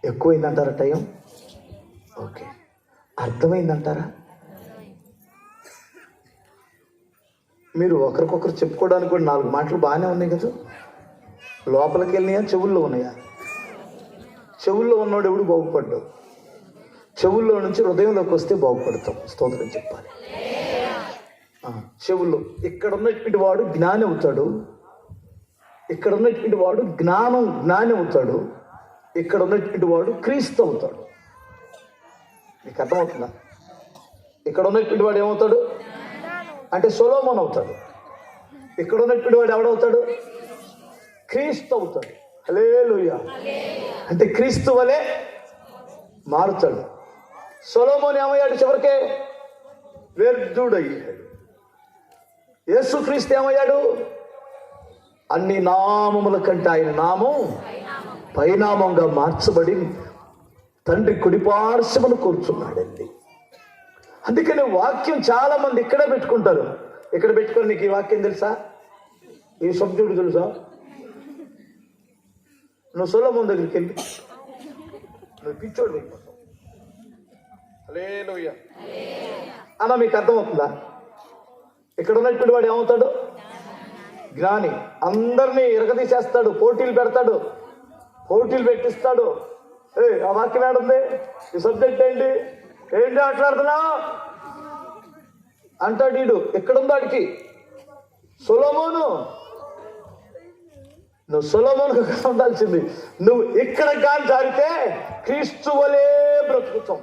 ఎక్కువైందంటారా టైం? ఓకే. అర్థమైందంటారా? మీరు ఒకరికొకరు చెప్పుకోవడానికి కూడా 4 మాటలు బాగానే ఉన్నాయి కదా. లోపలికి వెళ్ళినాయా, చెవుల్లో ఉన్నాయా? చెవుల్లో ఉన్నవాడు ఎవడు బాగుపడ్డావు. చెవుల్లో నుంచి హృదయంలోకి వస్తే బాగుపడతాం. స్తోత్రం చెప్పాలి. చెవుల్లో ఇక్కడ ఉన్నటువంటి వాడు జ్ఞాని అవుతాడు. ఇక్కడ ఉన్నటువంటి వాడు జ్ఞాని అవుతాడు. ఇక్కడ ఉన్నటువంటి వాడు క్రీస్తు అవుతాడు. మీకు అర్థమవుతుందా? ఇక్కడ ఉన్నటువంటి వాడు ఏమవుతాడు అంటే సొలొమోను అవుతాడు. ఇక్కడ ఉన్నటువంటి వాడు ఎవడవుతాడు? క్రీస్తు అవుతాడు. హల్లెలూయా. అంటే క్రీస్తు వలె మారుతాడు. సొలొమోను ఏమయ్యాడు? చివరికే వ్యర్థుడయ్యాడు. యేసుక్రీస్తు ఏమయ్యాడు? అన్ని నామముల కంటే ఆయన నామం పైనామంగా మార్చబడి తండ్రి కుడిపార్శ్వమున కూర్చున్నాడండి. అందుకని వాక్యం చాలా మంది ఇక్కడే పెట్టుకుంటారు. ఇక్కడ పెట్టుకొని నీకు ఈ వాక్యం తెలుసా, ఈ సబ్జెక్టు తెలుసా? నువ్వు సొలొమోను దగ్గరికి వెళ్ళి నువ్వు పిచ్చోడు అయిపోతావు. హల్లెలూయా అన్న మీకు అర్థమవుతుందా? ఇక్కడ ఉన్నటువంటి వాడు ఏమవుతాడు? జ్ఞాని. అందరినీ ఇరగదీసేస్తాడు, పోటీలు పెడతాడు, పోటీలు పెట్టిస్తాడు. ఆ వాక్యం ఏడుంది? ఈ సబ్జెక్ట్ ఏంటి మాట్లాడుతున్నావు అంటాడు వీడు. ఎక్కడుంది వాడికి? సొలొమోను. నువ్వు సొలొమోనుగా ఉండాల్సింది. నువ్వు ఇక్కడ కానీ జారితే క్రీస్తు వలే బ్రతుకుతాం,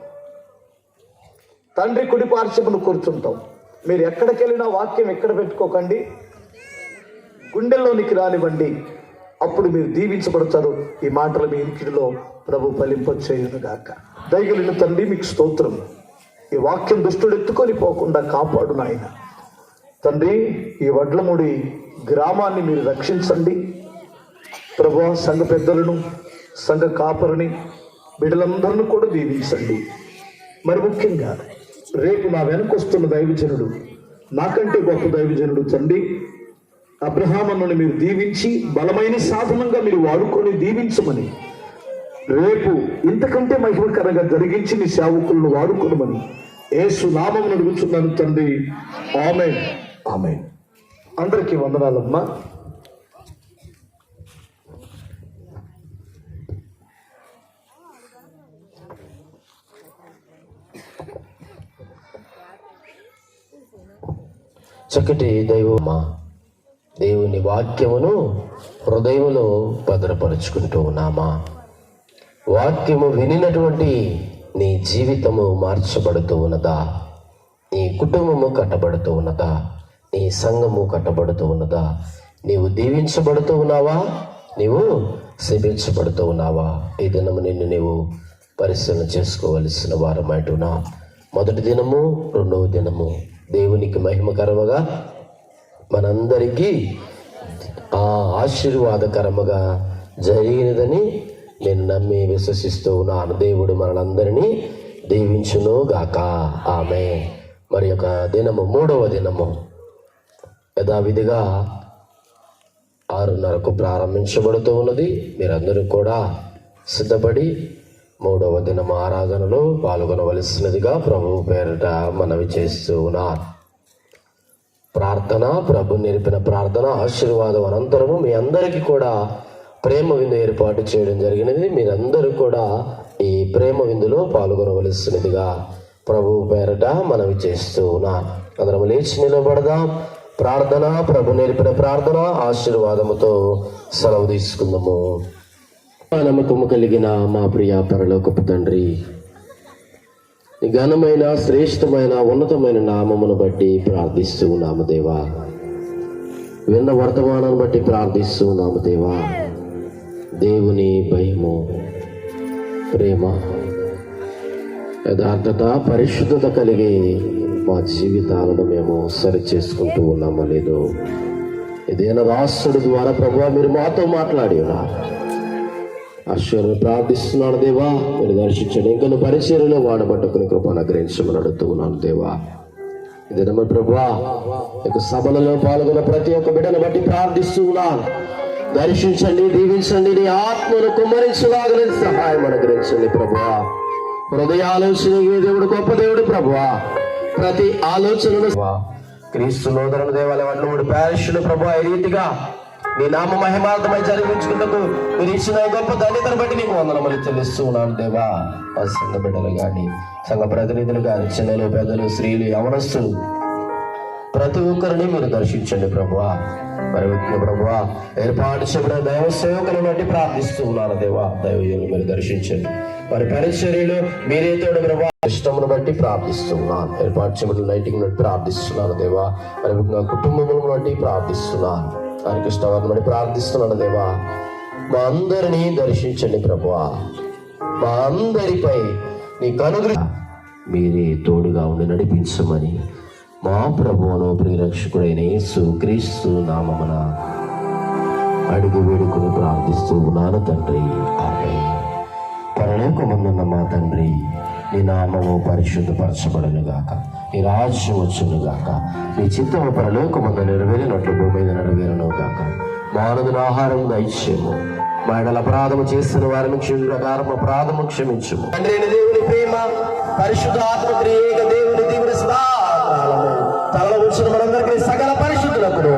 తండ్రి కుడి పార్శ్వమున కూర్చుంటాం. మీరు ఎక్కడికి వెళ్ళినా వాక్యం ఎక్కడ పెట్టుకోకండి, గుండెల్లోనికి రానివ్వండి. అప్పుడు మీరు దీవించబడతారు. ఈ మాటలు మీ ఇంటిలో ప్రభు ఫలింపచేయునుగాక. దయగలిగిన తండ్రి మీకు స్తోత్రం. ఈ వాక్యం దుష్టుడు ఎత్తుకొని పోకుండా కాపాడు నాయన. తండ్రి, ఈ వడ్లమూడి గ్రామాన్ని మీరు రక్షించండి ప్రభు. సంఘ పెద్దలను, సంఘ కాపరిని, బిడ్డలందరినీ కూడా దీవించండి. మరి ముఖ్యంగా రేపు నా వెనకొస్తున్న దైవజనుడు, నాకంటే గొప్ప దైవజనుడు తండ్రి అబ్రహామును మీరు దీవించి బలమైన సాధనంగా మీరు వాడుకొని దీవించమని, రేపు ఇంతకంటే మహిమకరంగా జరిగించి నీ సేవకులను వాడుకోమని యేసు నామమున అడుగుచున్నాను తండ్రి. ఆమేన్, ఆమేన్. అందరికీ వందనాలమ్మా. చక్కటి దైవమా, దేవుని వాక్యమును హృదయములో భద్రపరుచుకుంటూ ఉన్నామా. వాక్యము వినినటువంటి నీ జీవితము మార్చబడుతూ ఉన్నదా? నీ కుటుంబము కట్టబడుతూ ఉన్నదా? నీ సంఘము కట్టబడుతూ ఉన్నదా? నీవు దీవించబడుతూ ఉన్నావా? నీవు శపించబడుతూ ఉన్నావా? ఈ దినము నిన్ను నీవు పరిశీలన చేసుకోవలసిన వారమంటున్నా. మొదటి దినము, రెండవ దినము దేవునికి మహిమకరముగా, మనందరికీ ఆశీర్వాదకరముగా జరిగినదని నేను నమ్మి విశ్వసిస్తూ ఉన్నాను. దేవుడు మనందరినీ దీవించును గాక. ఆమేన్. మరి యొక్క దినము, మూడవ దినము యథావిధిగా 6:30కు ప్రారంభించబడుతూ ఉన్నది. మీరందరూ కూడా సిద్ధపడి మూడవ దినము ఆరాధనలో పాల్గొనవలసినదిగా ప్రభువు పేరిట మనవి చేస్తూ ఉన్నారు. ప్రార్థన, ప్రభు నేర్పిన ప్రార్థన ఆశీర్వాదం అనంతరము మీ అందరికీ కూడా ప్రేమ విందు ఏర్పాటు చేయడం జరిగినది. మీరందరూ కూడా ఈ ప్రేమ విందులో పాల్గొనవలసినదిగా ప్రభువు పేరిట మనవి చేస్తూ ఉన్నారు. అందరం లేచి నిలబడదాం. ప్రార్థన, ప్రభు నేర్పిన ప్రార్థన ఆశీర్వాదముతో సెలవు తీసుకుందాము. నమ్మకము కలిగిన మా ప్రియ పరలోకపు తండ్రి, ఘనమైన, శ్రేష్టమైన, ఉన్నతమైన నామమును బట్టి ప్రార్థిస్తూ ఉన్నాము దేవా. విన్న వర్తమానాన్ని బట్టి ప్రార్థిస్తూ ఉన్నాము దేవా. దేవుని భయము, ప్రేమ, యథార్థత, పరిశుద్ధత కలిగి మా జీవితాలను మేము సరి చేసుకుంటూ ఉన్నామో లేదో ఏదైనా రాష్ట్రుడి ద్వారా ప్రభువా మీరు మాతో మాట్లాడి ఉన్నారు. ఆశ్చర్యం ప్రార్థిస్తున్నాను దేవా, మీరు దర్శించండి. ఇంకా పరిచర్యలో వాడబట్టుకుని కృపను అనుగ్రహించమని అడుగుతూ ఉన్నాను దేవా. ఇదేనమ్మ ప్రభువా, ఇక సభలలో పాల్గొన్న ప్రతి ఒక్క బిడ్డను బట్టి ప్రార్థిస్తూ ఉన్నాను. దర్శించండి, దీవించండి, నీ ఆత్మను కుమ్మరించలాగని సహాయం అనుగ్రహించండి ప్రభువా. హృదయ ఆలోచన దేవుడు గొప్ప దేవుడు ప్రభువా. ప్రతి ఆలోచనను క్రీస్తు నూతన దేవాలయం 3 ప్యారిష్లు ప్రభువా ఈ రీతిగా నీ నామ మహిమార్థమై జరిగించుకుంటకు మీరు ఇచ్చిన గొప్ప ధన్యతను బట్టి నీకు వందనములు చెల్లిస్తూ ఉన్నాను దేవా. మా సంఘ బిడ్డలు కానీ, సంఘ ప్రతినిధులు కానీ, చిన్నలు, పెద్దలు, స్త్రీలు, యవనస్తులు ప్రతి ఒక్కరిని మీరు దర్శించండి ప్రభువా. మరి వ్యక్తి ప్రభువా ఏర్పాటు చేయబడిన దైవ సేవకులను బట్టి ప్రార్థిస్తూ ఉన్నాను దేవా. దైవజనులు మీరు దర్శించండి. వారి పరిచర్యలో మీరే తోడు ప్రభా. ఇష్టమును బట్టి ప్రార్థిస్తున్నాను. ఏర్పాటు చేయబడిన లైటింగ్ బట్టి ప్రార్థిస్తున్నాను దేవా. మరి ముఖ్యంగా కుటుంబములను బట్టి ప్రార్థిస్తున్నాను. వారికి ఇష్టవాన్ని బట్టి ప్రార్థిస్తున్నాను దేవా. మా అందరినీ దర్శించండి ప్రభువా. మా అందరిపై నీ కనుదృష్టి మీరే తోడుగా ఉండి నడిపించమని మా ప్రభువును ప్రియరక్షకుడైన యేసు క్రీస్తు నామమున అడిగి వేడుకుని ప్రార్థిస్తూ ఉన్నాను తండ్రి. ఆమేన్. పరలోకమందున్న మా తండ్రి, నీ నామము పరిశుద్ధపరచబడును గాక, నీ రాజ్యం వచ్చును గాక, నీ చిత్తము పరలోకమందు నెరవేరినట్లు భూమి మీద నెరవేరును గాక. మానవుని ఆహారం దయచేయము. మా ఎడల అపరాధము చేసిన వారిని క్షమించు ప్రకారం అపరాధము క్షమించుము. తండ్రి అయిన దేవుని ప్రేమ, పరిశుద్ధ ఆత్మ త్రియేక దేవుని దేవుని తలలో వచ్చిన మనందరికీ సకల పరిశుద్ధులకు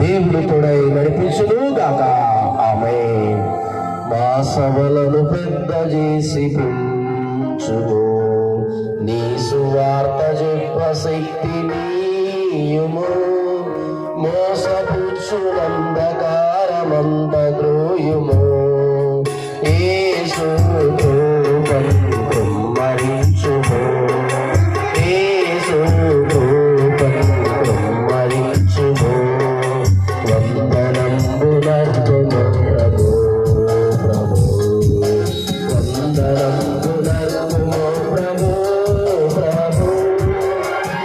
దేవుడు తోడై నడిపించును గాక. ఆమేన్. మా సభలను పెద్ద చేసి పెంచుము, నీ సువార్త చెప్ప శక్తి నీయుము. మోసపుచ్చునందకారమంత ద్రోయుము. యేసు కృపను కుమ్మరించుము. యేసు కృపను కుమ్మరించుము. వందనంబులర్పుము ప్రభు ప్రభు. వందనంబులర్పుము ప్రభు ప్రభు.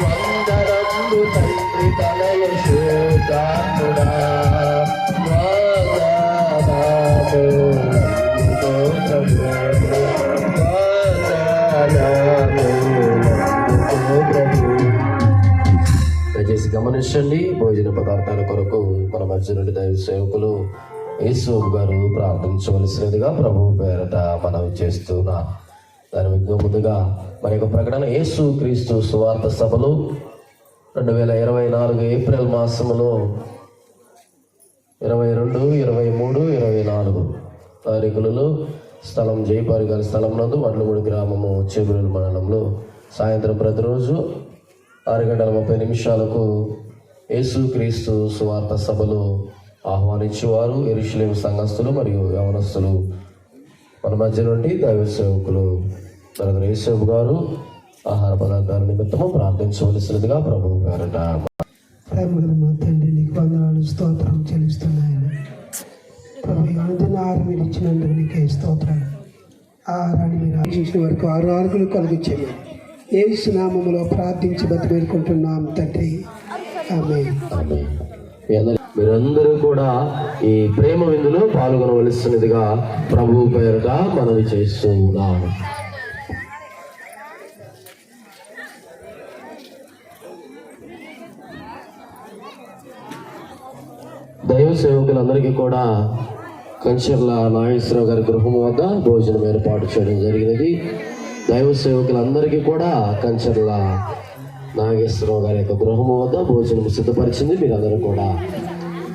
వందనంబు తండ్రి తనయ శోకాత్ముడా. దయచేసి గమనించండి. భోజన పదార్థాల కొరకు మన మధ్య నుండి దైవ సేవకులు యేసు గారు ప్రార్థించవలసినదిగా ప్రభువు పేరట మనవి చేస్తున్నా. దాని ముందుగా మరి యొక్క ప్రకటన, యేసు క్రీస్తు సువార్త సభలు 2024 ఏప్రిల్ మాసములో 22, 23, 24 తారీఖులలో స్థలం జైపారి గారి స్థలం నందు వడ్లమూడి గ్రామము చేబురుల మండలంలో సాయంత్రం ప్రతిరోజు 6:30 యేసు క్రీస్తు సువార్త సభలు ఆహ్వానించేవారు యెరూషలేము సంఘస్థులు మరియు యవనస్తులు మన మధ్య నుండి దైవ సేవకులు బ్రదర్ యేసేపు గారు ఆహార పదార్థాల నిమిత్తము ప్రార్థించవలసినదిగా ప్రభువు పేరట. ప్రేమగల మా తండ్రి, నీకు వందనాలు స్తోత్రం చెల్లిస్తున్నాయని ప్రభు. అనుదిన ఆహారం మీరు ఇచ్చినందుకు నీకే స్తోత్రాలు. ఆహారాన్ని మీరు ఆశించిన వరకు 6 ఆరుకులు కలిగించేమని యేసు నామములో ప్రార్థించి బతికేరుకుంటున్నాం తండ్రి. ఆమేన్. మీరందరూ కూడా ఈ ప్రేమ విందులో పాల్గొనవలసినదిగా ప్రభువు పేరట మనవి చేస్తూ ఉన్నాము. దైవ సేవకులందరికీ కూడా కంచర్ల నాగేశ్వరరావు గారి గృహం వద్ద భోజనం ఏర్పాటు చేయడం జరిగినది. దైవ సేవకులందరికీ కూడా కంచర్ల నాగేశ్వరరావు గారి యొక్క గృహం వద్ద భోజనం సిద్ధపరిచింది. మీరందరూ కూడా